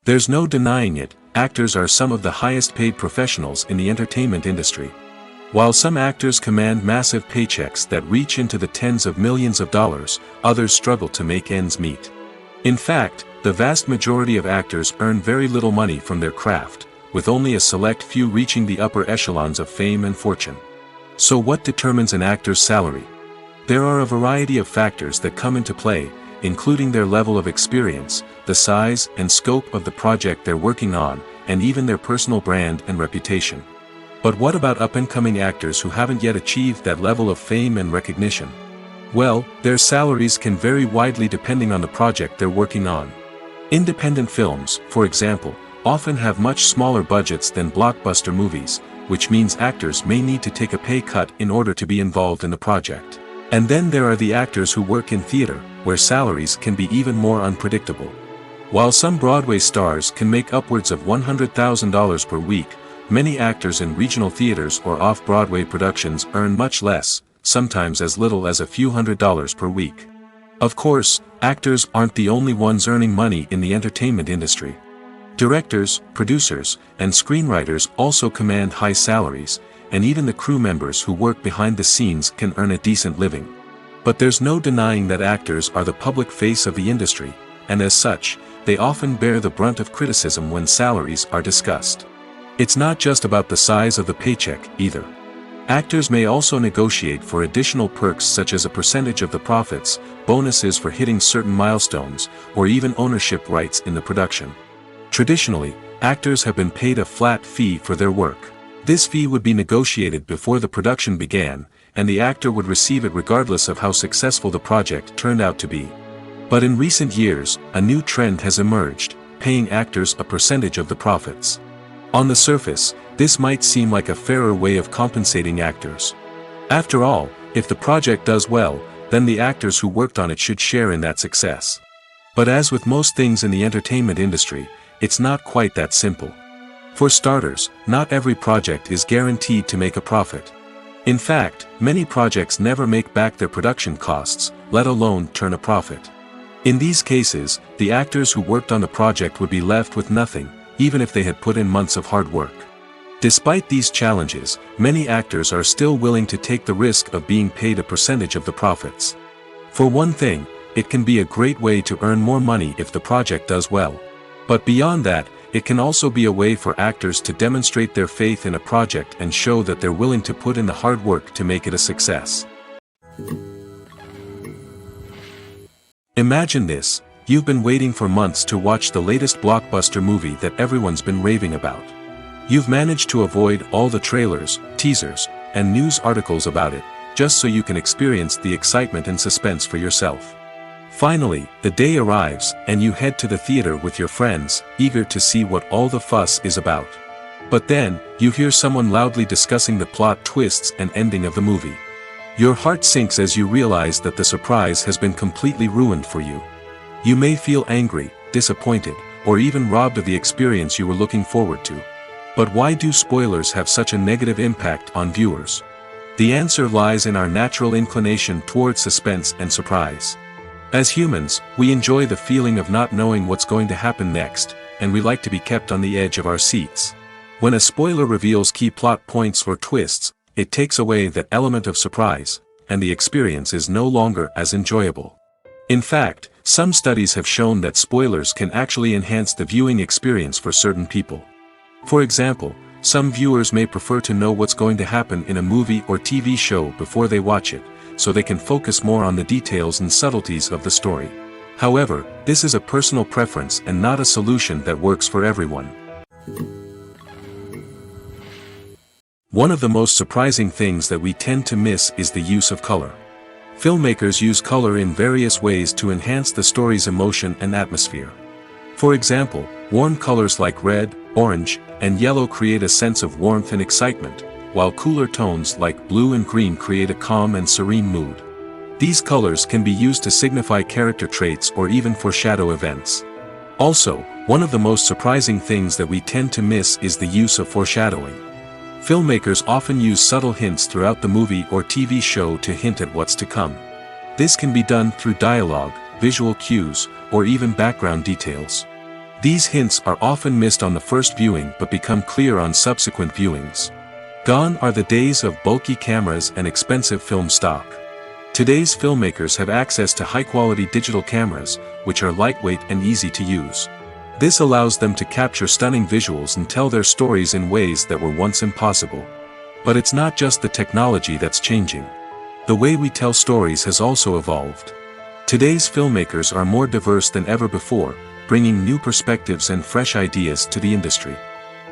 There's no denying it, actors are some of the highest paid professionals in the entertainment industry. While some actors command massive paychecks that reach into the tens of millions of dollars, others struggle to make ends meet. In fact, the vast majority of actors earn very little money from their craft, with only a select few reaching the upper echelons of fame and fortune. So what determines an actor's salary? There are a variety of factors that come into play, including their level of experience, the size and scope of the project they're working on, and even their personal brand and reputation. But what about up-and-coming actors who haven't yet achieved that level of fame and recognition? Well, their salaries can vary widely depending on the project they're working on. Independent films, for example, often have much smaller budgets than blockbuster movies, which means actors may need to take a pay cut in order to be involved in the project. And then there are the actors who work in theater, where salaries can be even more unpredictable. While some Broadway stars can make upwards of $100,000 per week, many actors in regional theaters or off-Broadway productions earn much less, sometimes as little as a few $100s per week. Of course, actors aren't the only ones earning money in the entertainment industry. Directors, producers, and screenwriters also command high salaries, and even the crew members who work behind the scenes can earn a decent living. But there's no denying that actors are the public face of the industry, and as such, they often bear the brunt of criticism when salaries are discussed. It's not just about the size of the paycheck, either. Actors may also negotiate for additional perks such as a percentage of the profits, bonuses for hitting certain milestones, or even ownership rights in the production. Traditionally, actors have been paid a flat fee for their work. This fee would be negotiated before the production began, and the actor would receive it regardless of how successful the project turned out to be. But in recent years, a new trend has emerged, paying actors a percentage of the profits. On the surface, this might seem like a fairer way of compensating actors. After all, if the project does well, then the actors who worked on it should share in that success. But as with most things in the entertainment industry, it's not quite that simple. For starters, not every project is guaranteed to make a profit. In fact, many projects never make back their production costs, let alone turn a profit. In these cases, the actors who worked on the project would be left with nothing, even if they had put in months of hard work. Despite these challenges, many actors are still willing to take the risk of being paid a percentage of the profits. For one thing, it can be a great way to earn more money if the project does well. But beyond that, it can also be a way for actors to demonstrate their faith in a project and show that they're willing to put in the hard work to make it a success. Imagine this: you've been waiting for months to watch the latest blockbuster movie that everyone's been raving about. You've managed to avoid all the trailers, teasers, and news articles about it, just so you can experience the excitement and suspense for yourself. Finally, the day arrives, and you head to the theater with your friends, eager to see what all the fuss is about. But then, you hear someone loudly discussing the plot twists and ending of the movie. Your heart sinks as you realize that the surprise has been completely ruined for you. You may feel angry, disappointed, or even robbed of the experience you were looking forward to. But why do spoilers have such a negative impact on viewers? The answer lies in our natural inclination toward suspense and surprise. As humans, we enjoy the feeling of not knowing what's going to happen next, and we like to be kept on the edge of our seats. When a spoiler reveals key plot points or twists, it takes away that element of surprise, and the experience is no longer as enjoyable. In fact, some studies have shown that spoilers can actually enhance the viewing experience for certain people. For example, some viewers may prefer to know what's going to happen in a movie or TV show before they watch it, so they can focus more on the details and subtleties of the story. However, this is a personal preference and not a solution that works for everyone. One of the most surprising things that we tend to miss is the use of color. Filmmakers use color in various ways to enhance the story's emotion and atmosphere. For example, warm colors like red, orange, and yellow create a sense of warmth and excitement, while cooler tones like blue and green create a calm and serene mood. These colors can be used to signify character traits or even foreshadow events. Also, one of the most surprising things that we tend to miss is the use of foreshadowing. Filmmakers often use subtle hints throughout the movie or TV show to hint at what's to come. This can be done through dialogue, visual cues, or even background details. These hints are often missed on the first viewing but become clear on subsequent viewings. Gone are the days of bulky cameras and expensive film stock. Today's filmmakers have access to high-quality digital cameras, which are lightweight and easy to use. This allows them to capture stunning visuals and tell their stories in ways that were once impossible. But it's not just the technology that's changing. The way we tell stories has also evolved. Today's filmmakers are more diverse than ever before, bringing new perspectives and fresh ideas to the industry.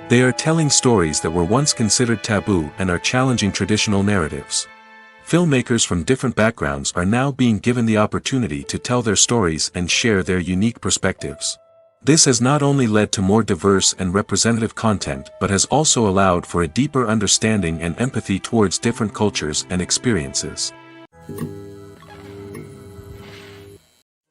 They are telling stories that were once considered taboo and are challenging traditional narratives. Filmmakers from different backgrounds are now being given the opportunity to tell their stories and share their unique perspectives. This has not only led to more diverse and representative content but has also allowed for a deeper understanding and empathy towards different cultures and experiences.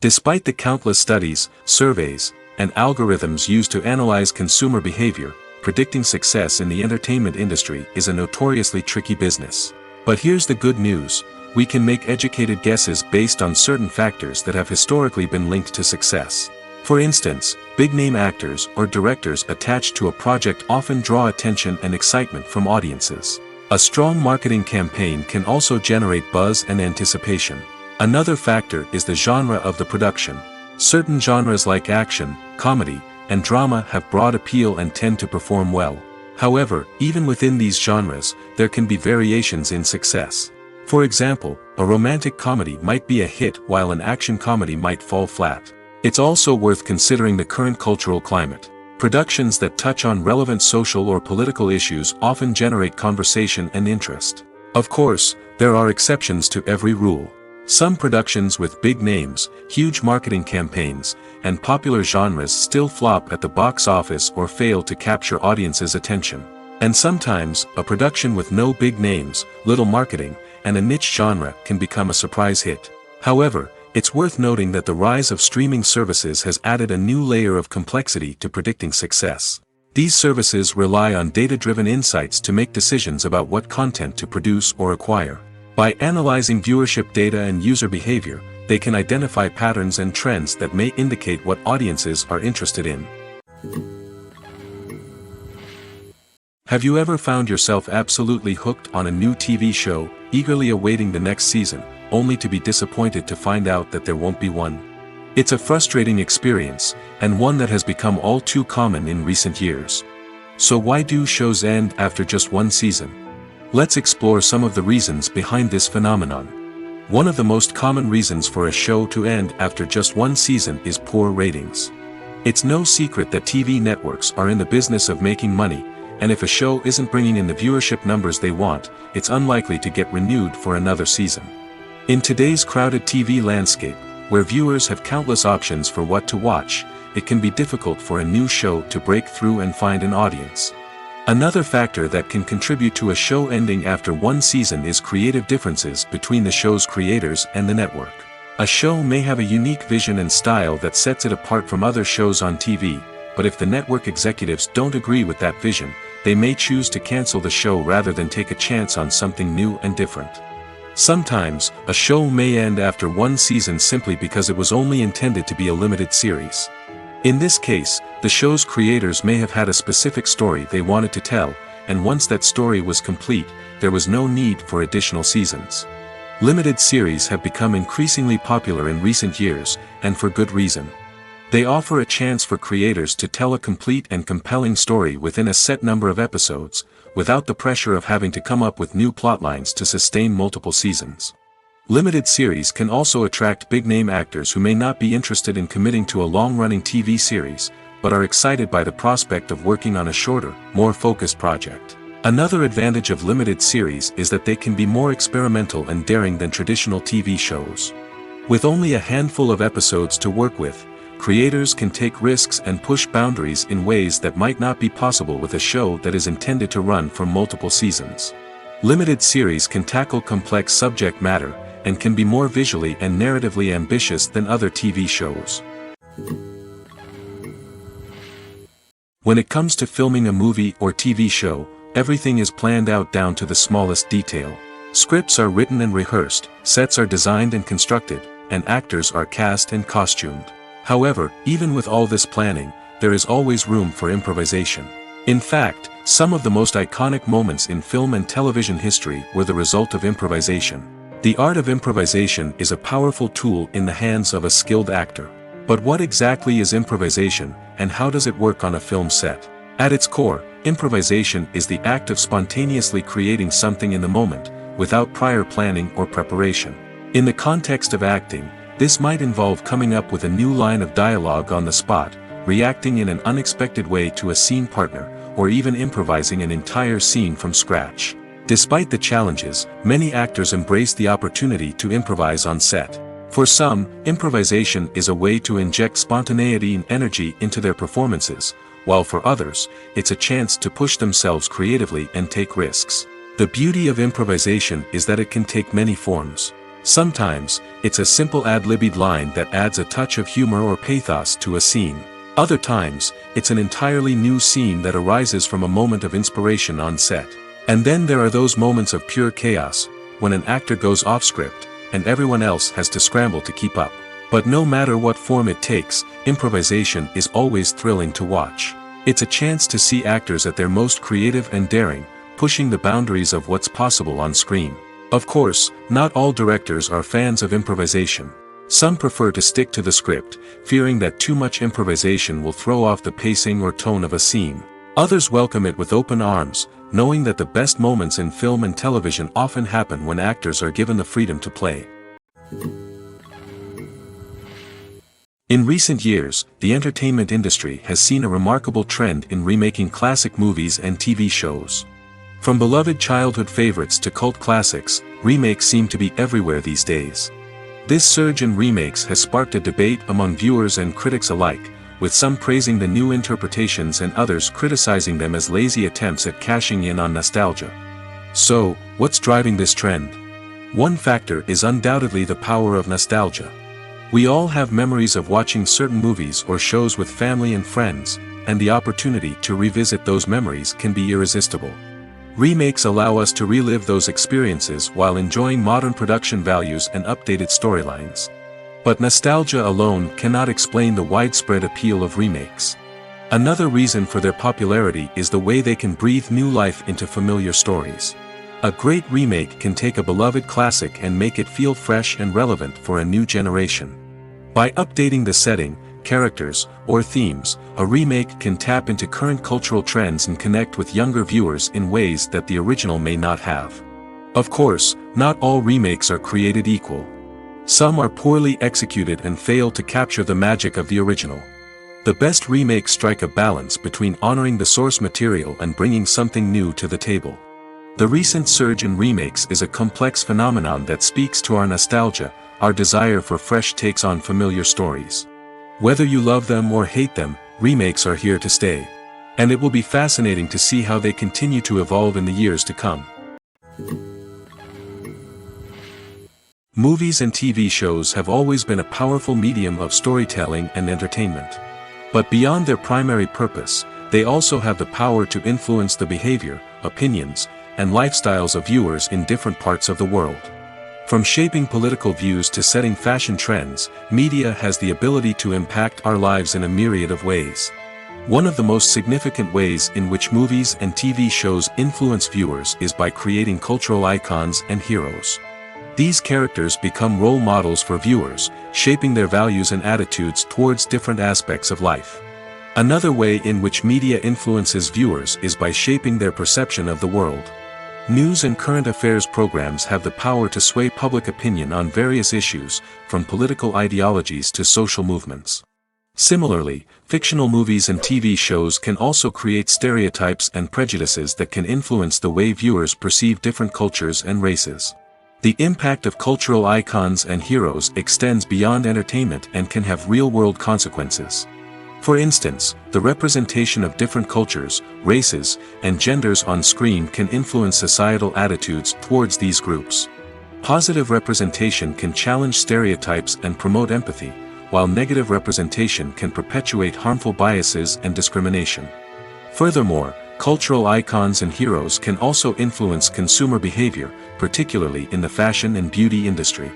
Despite the countless studies, surveys, and algorithms used to analyze consumer behavior, predicting success in the entertainment industry is a notoriously tricky business. But here's the good news: we can make educated guesses based on certain factors that have historically been linked to success. For instance, big-name actors or directors attached to a project often draw attention and excitement from audiences. A strong marketing campaign can also generate buzz and anticipation. Another factor is the genre of the production. Certain genres like action, comedy, and drama have broad appeal and tend to perform well. However, even within these genres, there can be variations in success. For example, a romantic comedy might be a hit while an action comedy might fall flat. It's also worth considering the current cultural climate. Productions that touch on relevant social or political issues often generate conversation and interest. Of course, there are exceptions to every rule. Some productions with big names, huge marketing campaigns, and popular genres still flop at the box office or fail to capture audiences' attention. And sometimes, a production with no big names, little marketing, and a niche genre can become a surprise hit. However, it's worth noting that the rise of streaming services has added a new layer of complexity to predicting success. These services rely on data-driven insights to make decisions about what content to produce or acquire. By analyzing viewership data and user behavior, they can identify patterns and trends that may indicate what audiences are interested in. Have you ever found yourself absolutely hooked on a new TV show, eagerly awaiting the next season, only to be disappointed to find out that there won't be one? It's a frustrating experience, and one that has become all too common in recent years. So why do shows end after just one season? Let's explore some of the reasons behind this phenomenon. One of the most common reasons for a show to end after just one season is poor ratings. It's no secret that TV networks are in the business of making money, and if a show isn't bringing in the viewership numbers they want, it's unlikely to get renewed for another season. In today's crowded TV landscape, where viewers have countless options for what to watch, it can be difficult for a new show to break through and find an audience. Another factor that can contribute to a show ending after one season is creative differences between the show's creators and the network. A show may have a unique vision and style that sets it apart from other shows on TV, but if the network executives don't agree with that vision, they may choose to cancel the show rather than take a chance on something new and different. Sometimes, a show may end after one season simply because it was only intended to be a limited series. In this case, the show's creators may have had a specific story they wanted to tell, and once that story was complete, there was no need for additional seasons. Limited series have become increasingly popular in recent years, and for good reason. They offer a chance for creators to tell a complete and compelling story within a set number of episodes, without the pressure of having to come up with new plotlines to sustain multiple seasons. Limited series can also attract big-name actors who may not be interested in committing to a long-running TV series, but are excited by the prospect of working on a shorter, more focused project. Another advantage of limited series is that they can be more experimental and daring than traditional TV shows. With only a handful of episodes to work with, creators can take risks and push boundaries in ways that might not be possible with a show that is intended to run for multiple seasons. Limited series can tackle complex subject matter, and can be more visually and narratively ambitious than other TV shows. When it comes to filming a movie or TV show, everything is planned out down to the smallest detail. Scripts are written and rehearsed, sets are designed and constructed, and actors are cast and costumed. However, even with all this planning, there is always room for improvisation. In fact, some of the most iconic moments in film and television history were the result of improvisation. The art of improvisation is a powerful tool in the hands of a skilled actor. But what exactly is improvisation, and how does it work on a film set? At its core, improvisation is the act of spontaneously creating something in the moment, without prior planning or preparation. In the context of acting, this might involve coming up with a new line of dialogue on the spot, reacting in an unexpected way to a scene partner, or even improvising an entire scene from scratch. Despite the challenges, many actors embrace the opportunity to improvise on set. For some, improvisation is a way to inject spontaneity and energy into their performances, while for others, it's a chance to push themselves creatively and take risks. The beauty of improvisation is that it can take many forms. Sometimes, it's a simple ad-libbed line that adds a touch of humor or pathos to a scene. Other times, it's an entirely new scene that arises from a moment of inspiration on set. And then there are those moments of pure chaos, when an actor goes off script, and everyone else has to scramble to keep up. But no matter what form it takes, improvisation is always thrilling to watch. It's a chance to see actors at their most creative and daring, pushing the boundaries of what's possible on screen. Of course, not all directors are fans of improvisation. Some prefer to stick to the script, fearing that too much improvisation will throw off the pacing or tone of a scene. Others welcome it with open arms, knowing that the best moments in film and television often happen when actors are given the freedom to play. In recent years, the entertainment industry has seen a remarkable trend in remaking classic movies and TV shows. From beloved childhood favorites to cult classics, remakes seem to be everywhere these days. This surge in remakes has sparked a debate among viewers and critics alike, with some praising the new interpretations and others criticizing them as lazy attempts at cashing in on nostalgia. So, what's driving this trend? One factor is undoubtedly the power of nostalgia. We all have memories of watching certain movies or shows with family and friends, and the opportunity to revisit those memories can be irresistible. Remakes allow us to relive those experiences while enjoying modern production values and updated storylines. But nostalgia alone cannot explain the widespread appeal of remakes. Another reason for their popularity is the way they can breathe new life into familiar stories. A great remake can take a beloved classic and make it feel fresh and relevant for a new generation. By updating the setting, characters, or themes, a remake can tap into current cultural trends and connect with younger viewers in ways that the original may not have. Of course, not all remakes are created equal. Some are poorly executed and fail to capture the magic of the original. The best remakes strike a balance between honoring the source material and bringing something new to the table. The recent surge in remakes is a complex phenomenon that speaks to our nostalgia, our desire for fresh takes on familiar stories. Whether you love them or hate them, remakes are here to stay. And it will be fascinating to see how they continue to evolve in the years to come. Movies and TV shows have always been a powerful medium of storytelling and entertainment. But beyond their primary purpose, they also have the power to influence the behavior, opinions, and lifestyles of viewers in different parts of the world. From shaping political views to setting fashion trends, media has the ability to impact our lives in a myriad of ways. One of the most significant ways in which movies and TV shows influence viewers is by creating cultural icons and heroes. These characters become role models for viewers, shaping their values and attitudes towards different aspects of life. Another way in which media influences viewers is by shaping their perception of the world. News and current affairs programs have the power to sway public opinion on various issues, from political ideologies to social movements. Similarly, fictional movies and TV shows can also create stereotypes and prejudices that can influence the way viewers perceive different cultures and races. The impact of cultural icons and heroes extends beyond entertainment and can have real-world consequences. For instance, the representation of different cultures, races, and genders on screen can influence societal attitudes towards these groups. Positive representation can challenge stereotypes and promote empathy, while negative representation can perpetuate harmful biases and discrimination. Furthermore, cultural icons and heroes can also influence consumer behavior, particularly in the fashion and beauty industry.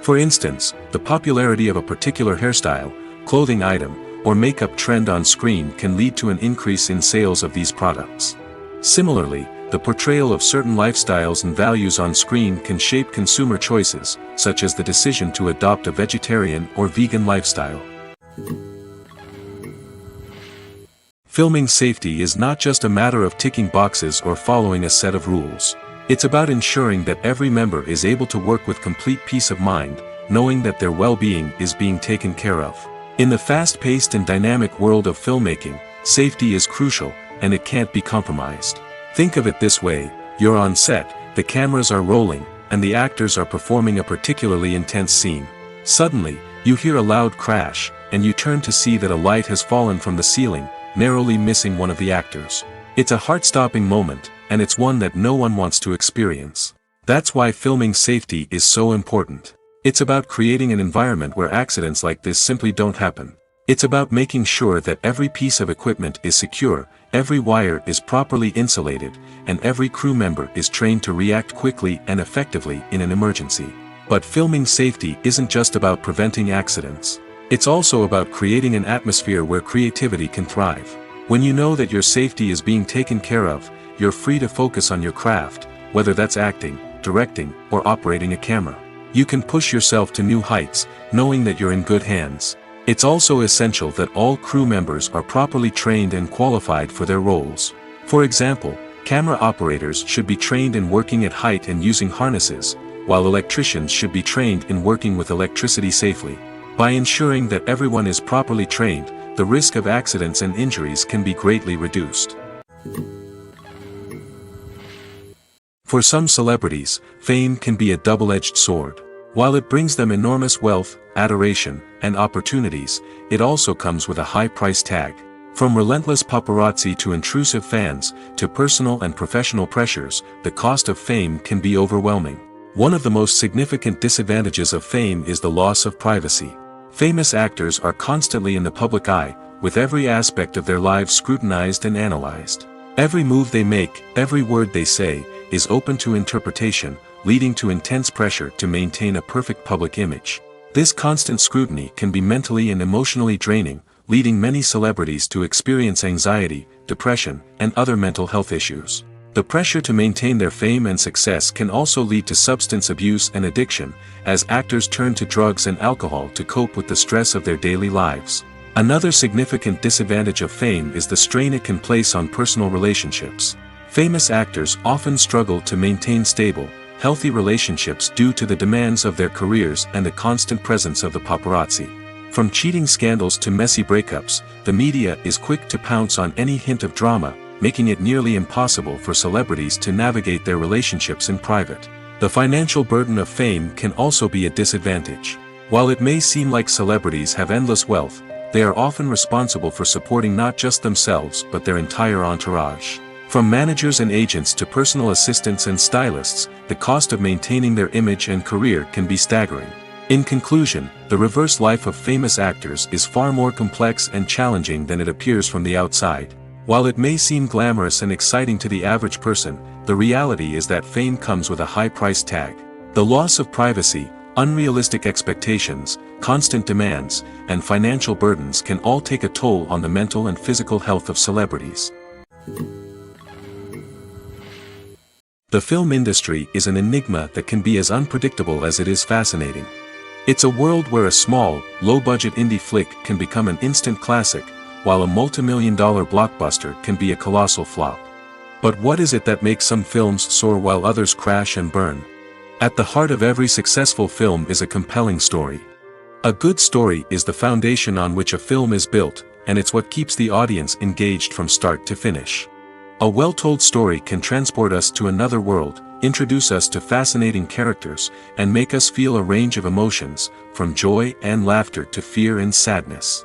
For instance, the popularity of a particular hairstyle, clothing item, or makeup trend on screen can lead to an increase in sales of these products. Similarly, the portrayal of certain lifestyles and values on screen can shape consumer choices, such as the decision to adopt a vegetarian or vegan lifestyle. Filming safety is not just a matter of ticking boxes or following a set of rules. It's about ensuring that every member is able to work with complete peace of mind, knowing that their well-being is being taken care of. In the fast-paced and dynamic world of filmmaking, safety is crucial, and it can't be compromised. Think of it this way: you're on set, the cameras are rolling, and the actors are performing a particularly intense scene. Suddenly, you hear a loud crash, and you turn to see that a light has fallen from the ceiling, narrowly missing one of the actors. It's a heart-stopping moment, and it's one that no one wants to experience. That's why filming safety is so important. It's about creating an environment where accidents like this simply don't happen. It's about making sure that every piece of equipment is secure, every wire is properly insulated, and every crew member is trained to react quickly and effectively in an emergency. But filming safety isn't just about preventing accidents. It's also about creating an atmosphere where creativity can thrive. When you know that your safety is being taken care of, you're free to focus on your craft, whether that's acting, directing, or operating a camera. You can push yourself to new heights, knowing that you're in good hands. It's also essential that all crew members are properly trained and qualified for their roles. For example, camera operators should be trained in working at height and using harnesses, while electricians should be trained in working with electricity safely. By ensuring that everyone is properly trained, the risk of accidents and injuries can be greatly reduced. For some celebrities, fame can be a double-edged sword. While it brings them enormous wealth, adoration, and opportunities, it also comes with a high price tag. From relentless paparazzi to intrusive fans, to personal and professional pressures, the cost of fame can be overwhelming. One of the most significant disadvantages of fame is the loss of privacy. Famous actors are constantly in the public eye, with every aspect of their lives scrutinized and analyzed. Every move they make, every word they say, is open to interpretation, leading to intense pressure to maintain a perfect public image. This constant scrutiny can be mentally and emotionally draining, leading many celebrities to experience anxiety, depression, and other mental health issues. The pressure to maintain their fame and success can also lead to substance abuse and addiction, as actors turn to drugs and alcohol to cope with the stress of their daily lives. Another significant disadvantage of fame is the strain it can place on personal relationships. Famous actors often struggle to maintain stable, healthy relationships due to the demands of their careers and the constant presence of the paparazzi. From cheating scandals to messy breakups, the media is quick to pounce on any hint of drama, making it nearly impossible for celebrities to navigate their relationships in private. The financial burden of fame can also be a disadvantage. While it may seem like celebrities have endless wealth, they are often responsible for supporting not just themselves but their entire entourage. From managers and agents to personal assistants and stylists, the cost of maintaining their image and career can be staggering. In conclusion, the reverse life of famous actors is far more complex and challenging than it appears from the outside. While it may seem glamorous and exciting to the average person, the reality is that fame comes with a high price tag. The loss of privacy, unrealistic expectations, constant demands, and financial burdens can all take a toll on the mental and physical health of celebrities. The film industry is an enigma that can be as unpredictable as it is fascinating. It's a world where a small, low-budget indie flick can become an instant classic, while a multi-million-dollar blockbuster can be a colossal flop. But what is it that makes some films soar while others crash and burn? At the heart of every successful film is a compelling story. A good story is the foundation on which a film is built, and it's what keeps the audience engaged from start to finish. A well-told story can transport us to another world, introduce us to fascinating characters, and make us feel a range of emotions, from joy and laughter to fear and sadness.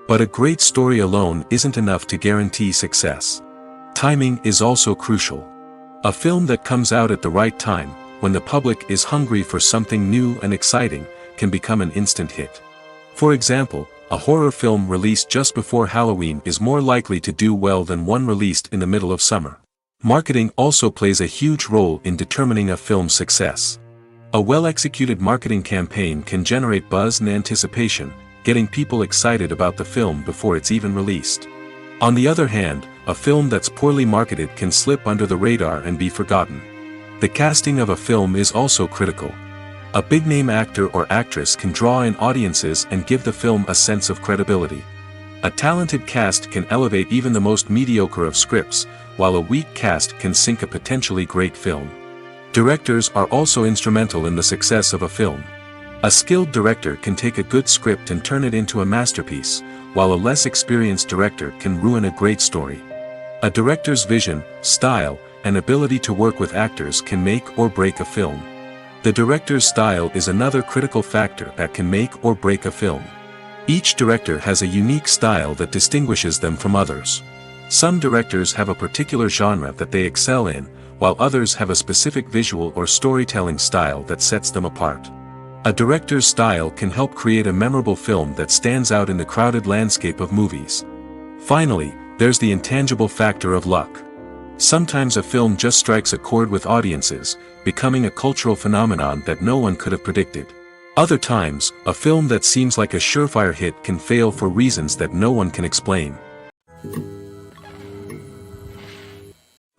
But a great story alone isn't enough to guarantee success. Timing is also crucial. A film that comes out at the right time, when the public is hungry for something new and exciting, can become an instant hit. For example, a horror film released just before Halloween is more likely to do well than one released in the middle of summer. Marketing also plays a huge role in determining a film's success. A well-executed marketing campaign can generate buzz and anticipation, getting people excited about the film before it's even released. On the other hand, a film that's poorly marketed can slip under the radar and be forgotten. The casting of a film is also critical. A big-name actor or actress can draw in audiences and give the film a sense of credibility. A talented cast can elevate even the most mediocre of scripts, while a weak cast can sink a potentially great film. Directors are also instrumental in the success of a film. A skilled director can take a good script and turn it into a masterpiece, while a less experienced director can ruin a great story. A director's vision, style, and ability to work with actors can make or break a film. The director's style is another critical factor that can make or break a film. Each director has a unique style that distinguishes them from others. Some directors have a particular genre that they excel in, while others have a specific visual or storytelling style that sets them apart. A director's style can help create a memorable film that stands out in the crowded landscape of movies. Finally, there's the intangible factor of luck. Sometimes a film just strikes a chord with audiences, becoming a cultural phenomenon that no one could have predicted. Other times, a film that seems like a surefire hit can fail for reasons that no one can explain.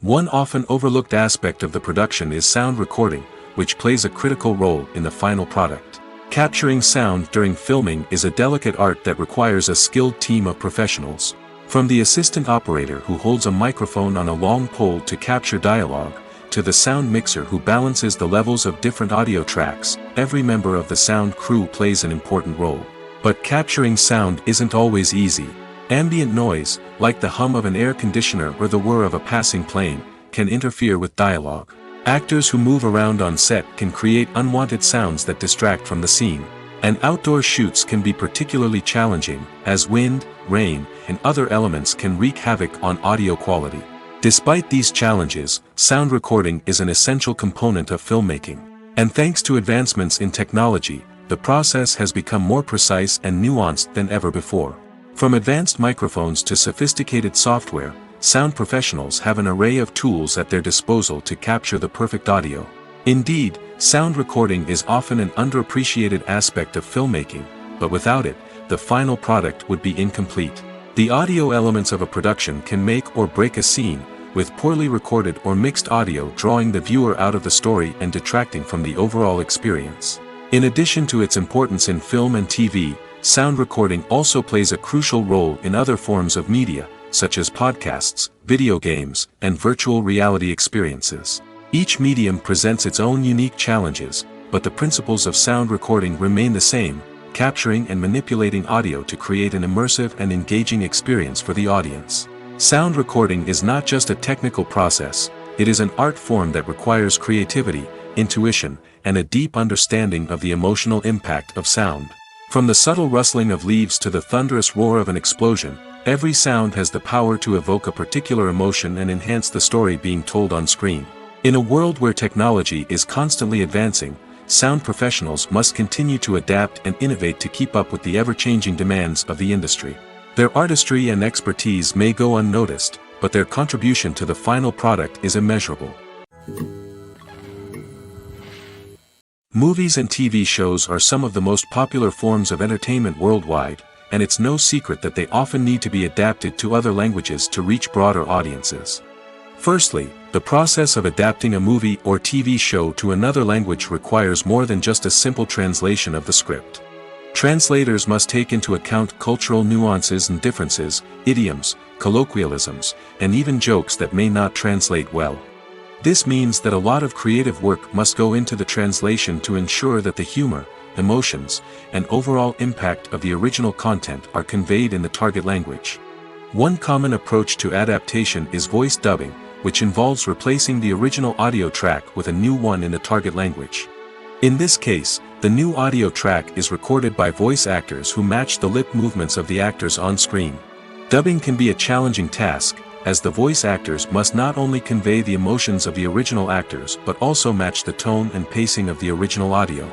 One often overlooked aspect of the production is sound recording, which plays a critical role in the final product. Capturing sound during filming is a delicate art that requires a skilled team of professionals. From the assistant operator who holds a microphone on a long pole to capture dialogue, to the sound mixer who balances the levels of different audio tracks, every member of the sound crew plays an important role. But capturing sound isn't always easy. Ambient noise, like the hum of an air conditioner or the whir of a passing plane, can interfere with dialogue. Actors who move around on set can create unwanted sounds that distract from the scene. And outdoor shoots can be particularly challenging, as wind, rain, and other elements can wreak havoc on audio quality. Despite these challenges, sound recording is an essential component of filmmaking. And thanks to advancements in technology, the process has become more precise and nuanced than ever before. From advanced microphones to sophisticated software, sound professionals have an array of tools at their disposal to capture the perfect audio. Indeed, sound recording is often an underappreciated aspect of filmmaking, but without it, the final product would be incomplete. The audio elements of a production can make or break a scene, with poorly recorded or mixed audio drawing the viewer out of the story and detracting from the overall experience. In addition to its importance in film and TV, sound recording also plays a crucial role in other forms of media, such as podcasts, video games, and virtual reality experiences. Each medium presents its own unique challenges, but the principles of sound recording remain the same, capturing and manipulating audio to create an immersive and engaging experience for the audience. Sound recording is not just a technical process, it is an art form that requires creativity, intuition, and a deep understanding of the emotional impact of sound. From the subtle rustling of leaves to the thunderous roar of an explosion, every sound has the power to evoke a particular emotion and enhance the story being told on screen. In a world where technology is constantly advancing, sound professionals must continue to adapt and innovate to keep up with the ever-changing demands of the industry. Their artistry and expertise may go unnoticed, but their contribution to the final product is immeasurable. Movies and TV shows are some of the most popular forms of entertainment worldwide, and it's no secret that they often need to be adapted to other languages to reach broader audiences. Firstly, the process of adapting a movie or TV show to another language requires more than just a simple translation of the script. Translators must take into account cultural nuances and differences, idioms, colloquialisms, and even jokes that may not translate well. This means that a lot of creative work must go into the translation to ensure that the humor, emotions, and overall impact of the original content are conveyed in the target language. One common approach to adaptation is voice dubbing, which involves replacing the original audio track with a new one in the target language. In this case, the new audio track is recorded by voice actors who match the lip movements of the actors on screen. Dubbing can be a challenging task, as the voice actors must not only convey the emotions of the original actors but also match the tone and pacing of the original audio.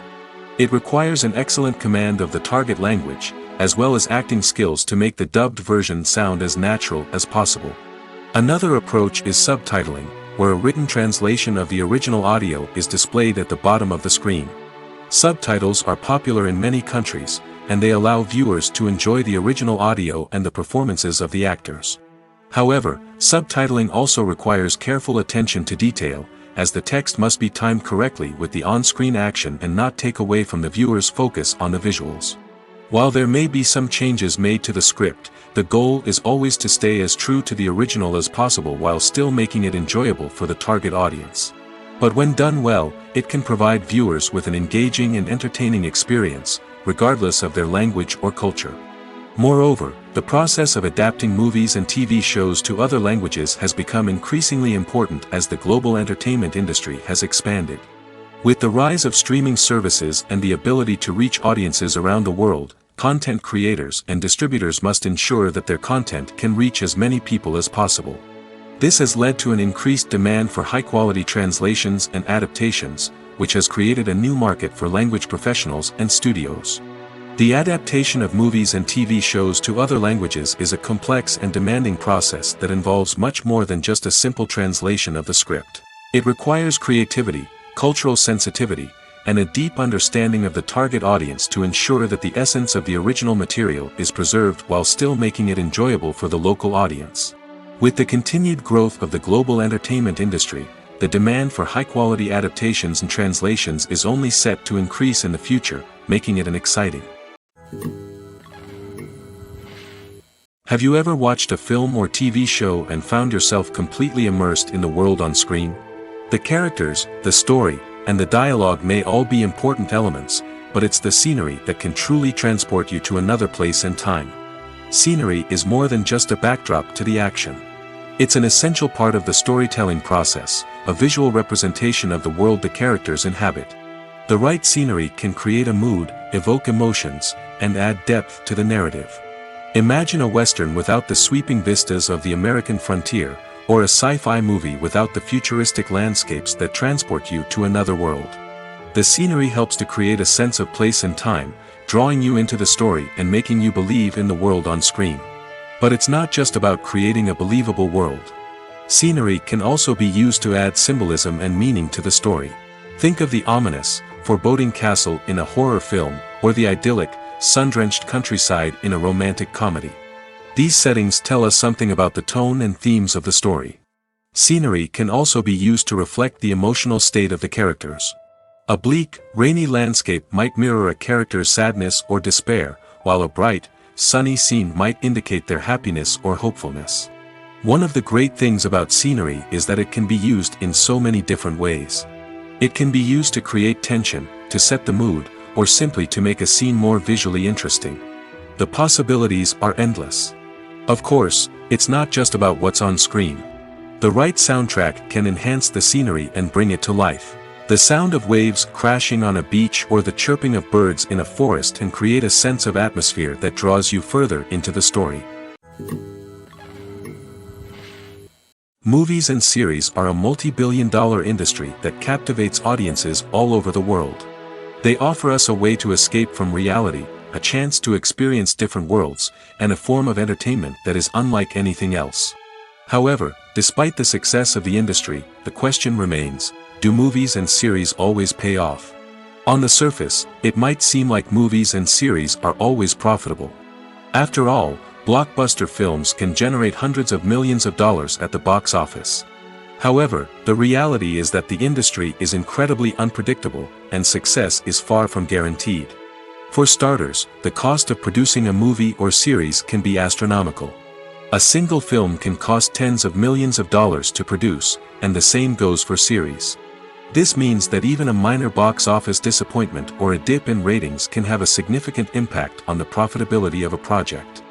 It requires an excellent command of the target language, as well as acting skills to make the dubbed version sound as natural as possible. Another approach is subtitling, where a written translation of the original audio is displayed at the bottom of the screen. Subtitles are popular in many countries, and they allow viewers to enjoy the original audio and the performances of the actors. However, subtitling also requires careful attention to detail, as the text must be timed correctly with the on-screen action and not take away from the viewer's focus on the visuals. While there may be some changes made to the script, the goal is always to stay as true to the original as possible while still making it enjoyable for the target audience. But when done well, it can provide viewers with an engaging and entertaining experience, regardless of their language or culture. Moreover, the process of adapting movies and TV shows to other languages has become increasingly important as the global entertainment industry has expanded. With the rise of streaming services and the ability to reach audiences around the world, content creators and distributors must ensure that their content can reach as many people as possible. This has led to an increased demand for high-quality translations and adaptations, which has created a new market for language professionals and studios. The adaptation of movies and TV shows to other languages is a complex and demanding process that involves much more than just a simple translation of the script. It requires creativity, cultural sensitivity, and a deep understanding of the target audience to ensure that the essence of the original material is preserved while still making it enjoyable for the local audience. With the continued growth of the global entertainment industry, the demand for high-quality adaptations and translations is only set to increase in the future, making it an exciting. Have you ever watched a film or TV show and found yourself completely immersed in the world on screen? The characters, the story, and the dialogue may all be important elements, but it's the scenery that can truly transport you to another place and time. Scenery is more than just a backdrop to the action. It's an essential part of the storytelling process, a visual representation of the world the characters inhabit. The right scenery can create a mood, evoke emotions, and add depth to the narrative. Imagine a Western without the sweeping vistas of the American frontier, or a sci-fi movie without the futuristic landscapes that transport you to another world. The scenery helps to create a sense of place and time, drawing you into the story and making you believe in the world on screen. But it's not just about creating a believable world. Scenery can also be used to add symbolism and meaning to the story. Think of the ominous, foreboding castle in a horror film, or the idyllic, sun-drenched countryside in a romantic comedy. These settings tell us something about the tone and themes of the story. Scenery can also be used to reflect the emotional state of the characters. A bleak, rainy landscape might mirror a character's sadness or despair, while a bright, sunny scene might indicate their happiness or hopefulness. One of the great things about scenery is that it can be used in so many different ways. It can be used to create tension, to set the mood, or simply to make a scene more visually interesting. The possibilities are endless. Of course, it's not just about what's on screen. The right soundtrack can enhance the scenery and bring it to life. The sound of waves crashing on a beach or the chirping of birds in a forest can create a sense of atmosphere that draws you further into the story. Movies and series are a multi-billion-dollar industry that captivates audiences all over the world. They offer us a way to escape from reality, a chance to experience different worlds, and a form of entertainment that is unlike anything else. However, despite the success of the industry, the question remains, do movies and series always pay off? On the surface, it might seem like movies and series are always profitable. After all, blockbuster films can generate hundreds of millions of dollars at the box office. However, the reality is that the industry is incredibly unpredictable, and success is far from guaranteed. For starters, the cost of producing a movie or series can be astronomical. A single film can cost tens of millions of dollars to produce, and the same goes for series. This means that even a minor box office disappointment or a dip in ratings can have a significant impact on the profitability of a project.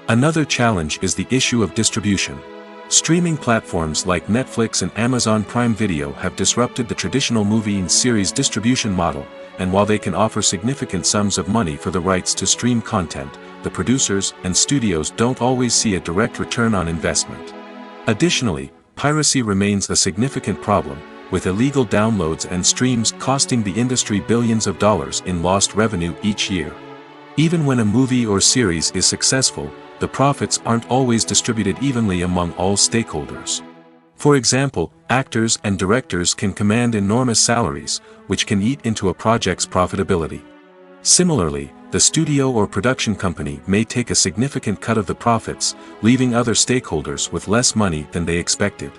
Another challenge is the issue of distribution. Streaming platforms like Netflix and Amazon Prime Video have disrupted the traditional movie and series distribution model, and while they can offer significant sums of money for the rights to stream content, the producers and studios don't always see a direct return on investment. Additionally, piracy remains a significant problem, with illegal downloads and streams costing the industry billions of dollars in lost revenue each year. Even when a movie or series is successful, the profits aren't always distributed evenly among all stakeholders. For example, actors and directors can command enormous salaries, which can eat into a project's profitability. Similarly, the studio or production company may take a significant cut of the profits, leaving other stakeholders with less money than they expected.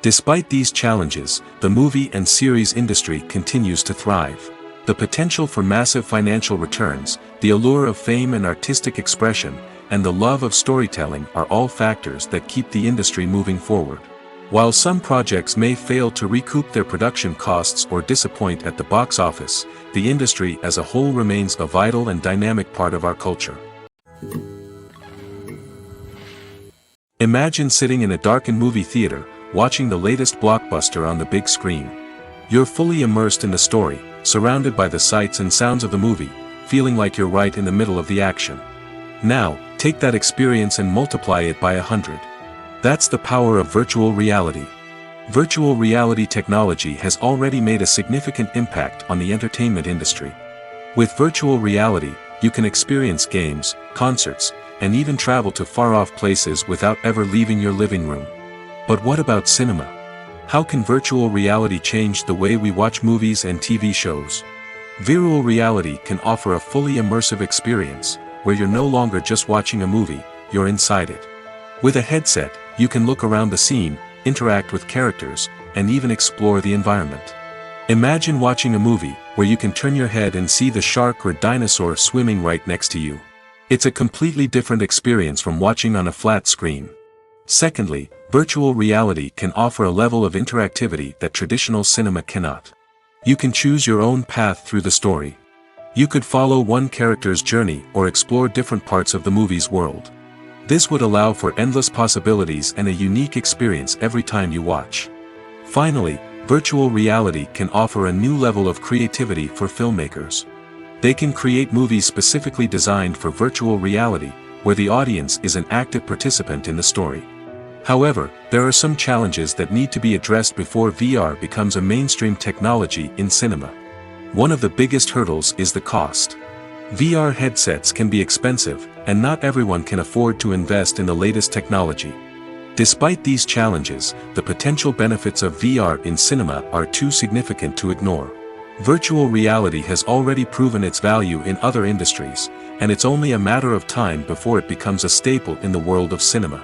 Despite these challenges, the movie and series industry continues to thrive. The potential for massive financial returns, the allure of fame and artistic expression, and the love of storytelling are all factors that keep the industry moving forward. While some projects may fail to recoup their production costs or disappoint at the box office, the industry as a whole remains a vital and dynamic part of our culture. Imagine sitting in a darkened movie theater, watching the latest blockbuster on the big screen. You're fully immersed in the story, surrounded by the sights and sounds of the movie, feeling like you're right in the middle of the action. Now, take that experience and multiply it by 100. That's the power of virtual reality. Virtual reality technology has already made a significant impact on the entertainment industry. With virtual reality, you can experience games, concerts, and even travel to far-off places without ever leaving your living room. But what about cinema? How can virtual reality change the way we watch movies and TV shows? Virtual reality can offer a fully immersive experience, where you're no longer just watching a movie, you're inside it. With a headset, you can look around the scene, interact with characters, and even explore the environment. Imagine watching a movie, where you can turn your head and see the shark or dinosaur swimming right next to you. It's a completely different experience from watching on a flat screen. Secondly, virtual reality can offer a level of interactivity that traditional cinema cannot. You can choose your own path through the story. You could follow one character's journey or explore different parts of the movie's world. This would allow for endless possibilities and a unique experience every time you watch. Finally, virtual reality can offer a new level of creativity for filmmakers. They can create movies specifically designed for virtual reality, where the audience is an active participant in the story. However, there are some challenges that need to be addressed before VR becomes a mainstream technology in cinema. One of the biggest hurdles is the cost. VR headsets can be expensive, and not everyone can afford to invest in the latest technology. Despite these challenges, the potential benefits of VR in cinema are too significant to ignore. Virtual reality has already proven its value in other industries, and it's only a matter of time before it becomes a staple in the world of cinema.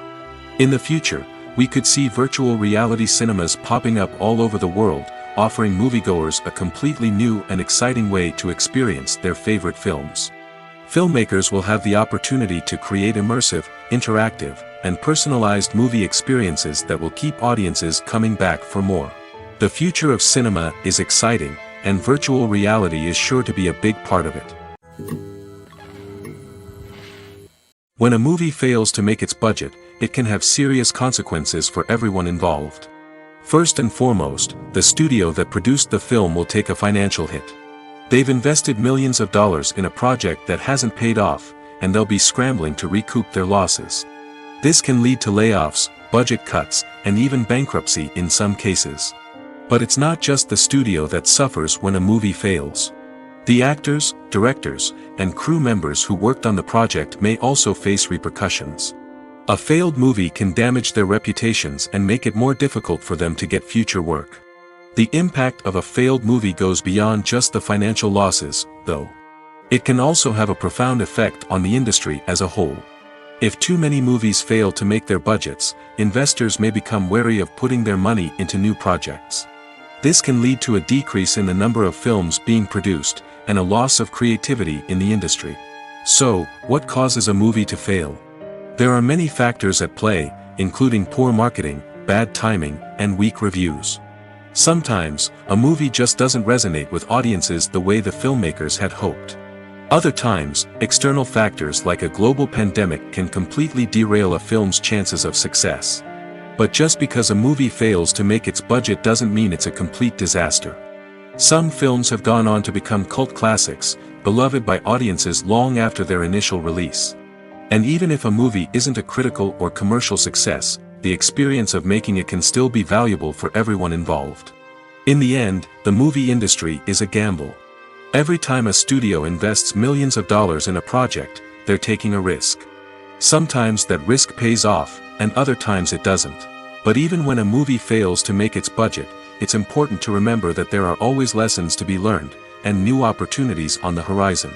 In the future, we could see virtual reality cinemas popping up all over the world, offering moviegoers a completely new and exciting way to experience their favorite films. Filmmakers will have the opportunity to create immersive, interactive, and personalized movie experiences that will keep audiences coming back for more. The future of cinema is exciting, and virtual reality is sure to be a big part of it. When a movie fails to make its budget, it can have serious consequences for everyone involved. First and foremost, the studio that produced the film will take a financial hit. They've invested millions of dollars in a project that hasn't paid off, and they'll be scrambling to recoup their losses. This can lead to layoffs, budget cuts, and even bankruptcy in some cases. But it's not just the studio that suffers when a movie fails. The actors, directors, and crew members who worked on the project may also face repercussions. A failed movie can damage their reputations and make it more difficult for them to get future work. The impact of a failed movie goes beyond just the financial losses, though. It can also have a profound effect on the industry as a whole. If too many movies fail to make their budgets, investors may become wary of putting their money into new projects. This can lead to a decrease in the number of films being produced, and a loss of creativity in the industry. So, what causes a movie to fail? There are many factors at play, including poor marketing, bad timing, and weak reviews. Sometimes, a movie just doesn't resonate with audiences the way the filmmakers had hoped. Other times, external factors like a global pandemic can completely derail a film's chances of success. But just because a movie fails to make its budget doesn't mean it's a complete disaster. Some films have gone on to become cult classics, beloved by audiences long after their initial release. And even if a movie isn't a critical or commercial success, the experience of making it can still be valuable for everyone involved. In the end, the movie industry is a gamble. Every time a studio invests millions of dollars in a project, they're taking a risk. Sometimes that risk pays off, and other times it doesn't. But even when a movie fails to make its budget, it's important to remember that there are always lessons to be learned, and new opportunities on the horizon.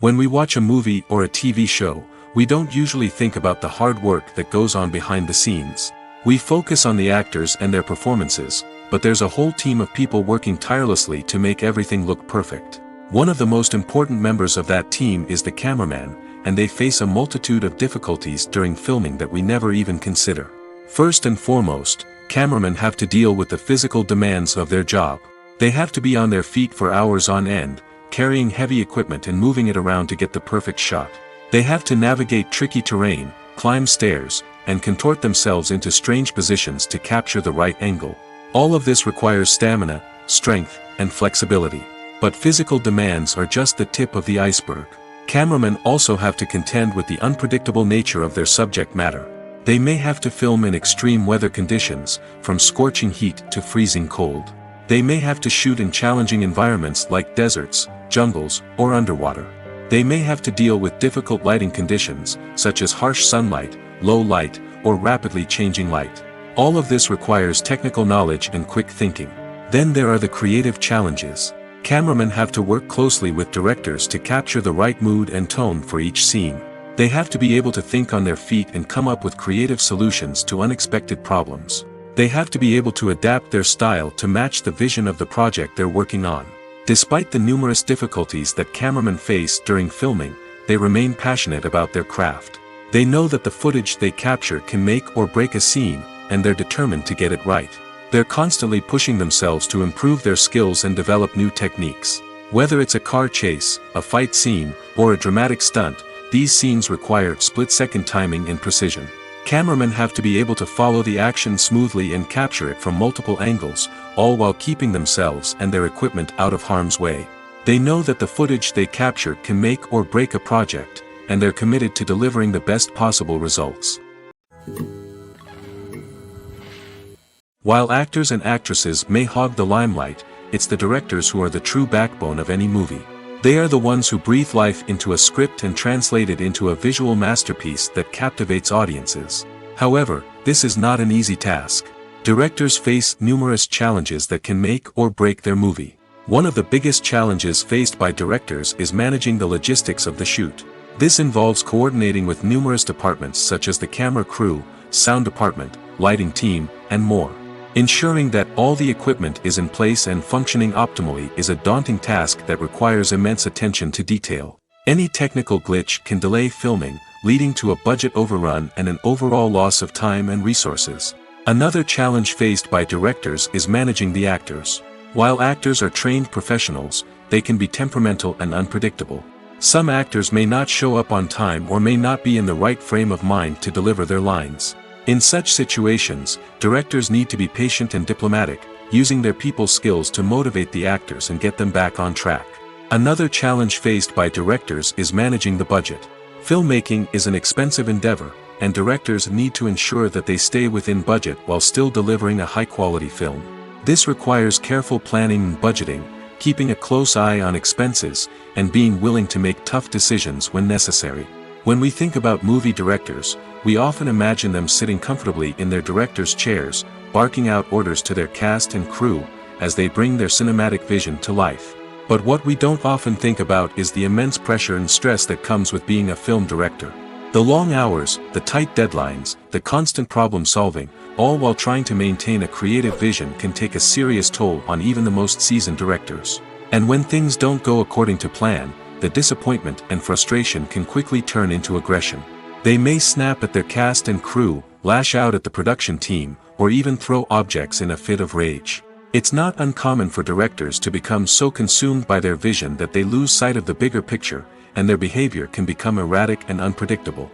When we watch a movie or a TV show, we don't usually think about the hard work that goes on behind the scenes. We focus on the actors and their performances, but there's a whole team of people working tirelessly to make everything look perfect. One of the most important members of that team is the cameraman, and they face a multitude of difficulties during filming that we never even consider. First and foremost, cameramen have to deal with the physical demands of their job. They have to be on their feet for hours on end, carrying heavy equipment and moving it around to get the perfect shot. They have to navigate tricky terrain, climb stairs, and contort themselves into strange positions to capture the right angle. All of this requires stamina, strength, and flexibility. But physical demands are just the tip of the iceberg. Cameramen also have to contend with the unpredictable nature of their subject matter. They may have to film in extreme weather conditions, from scorching heat to freezing cold. They may have to shoot in challenging environments like deserts, jungles, or underwater. They may have to deal with difficult lighting conditions, such as harsh sunlight, low light, or rapidly changing light. All of this requires technical knowledge and quick thinking. Then there are the creative challenges. Cameramen have to work closely with directors to capture the right mood and tone for each scene. They have to be able to think on their feet and come up with creative solutions to unexpected problems. They have to be able to adapt their style to match the vision of the project they're working on. Despite the numerous difficulties that cameramen face during filming, they remain passionate about their craft. They know that the footage they capture can make or break a scene, and they're determined to get it right. They're constantly pushing themselves to improve their skills and develop new techniques. Whether it's a car chase, a fight scene, or a dramatic stunt, these scenes require split-second timing and precision. Cameramen have to be able to follow the action smoothly and capture it from multiple angles, all while keeping themselves and their equipment out of harm's way. They know that the footage they capture can make or break a project, and they're committed to delivering the best possible results. While actors and actresses may hog the limelight, it's the directors who are the true backbone of any movie. They are the ones who breathe life into a script and translate it into a visual masterpiece that captivates audiences. However, this is not an easy task. Directors face numerous challenges that can make or break their movie. One of the biggest challenges faced by directors is managing the logistics of the shoot. This involves coordinating with numerous departments such as the camera crew, sound department, lighting team, and more. Ensuring that all the equipment is in place and functioning optimally is a daunting task that requires immense attention to detail. Any technical glitch can delay filming, leading to a budget overrun and an overall loss of time and resources. Another challenge faced by directors is managing the actors. While actors are trained professionals, they can be temperamental and unpredictable. Some actors may not show up on time or may not be in the right frame of mind to deliver their lines. In such situations, directors need to be patient and diplomatic, using their people skills to motivate the actors and get them back on track. Another challenge faced by directors is managing the budget. Filmmaking is an expensive endeavor, and directors need to ensure that they stay within budget while still delivering a high-quality film. This requires careful planning and budgeting, keeping a close eye on expenses, and being willing to make tough decisions when necessary. When we think about movie directors, we often imagine them sitting comfortably in their director's chairs, barking out orders to their cast and crew, as they bring their cinematic vision to life. But what we don't often think about is the immense pressure and stress that comes with being a film director. The long hours, the tight deadlines, the constant problem solving, all while trying to maintain a creative vision can take a serious toll on even the most seasoned directors. And when things don't go according to plan, the disappointment and frustration can quickly turn into aggression. They may snap at their cast and crew, lash out at the production team, or even throw objects in a fit of rage. It's not uncommon for directors to become so consumed by their vision that they lose sight of the bigger picture, and their behavior can become erratic and unpredictable.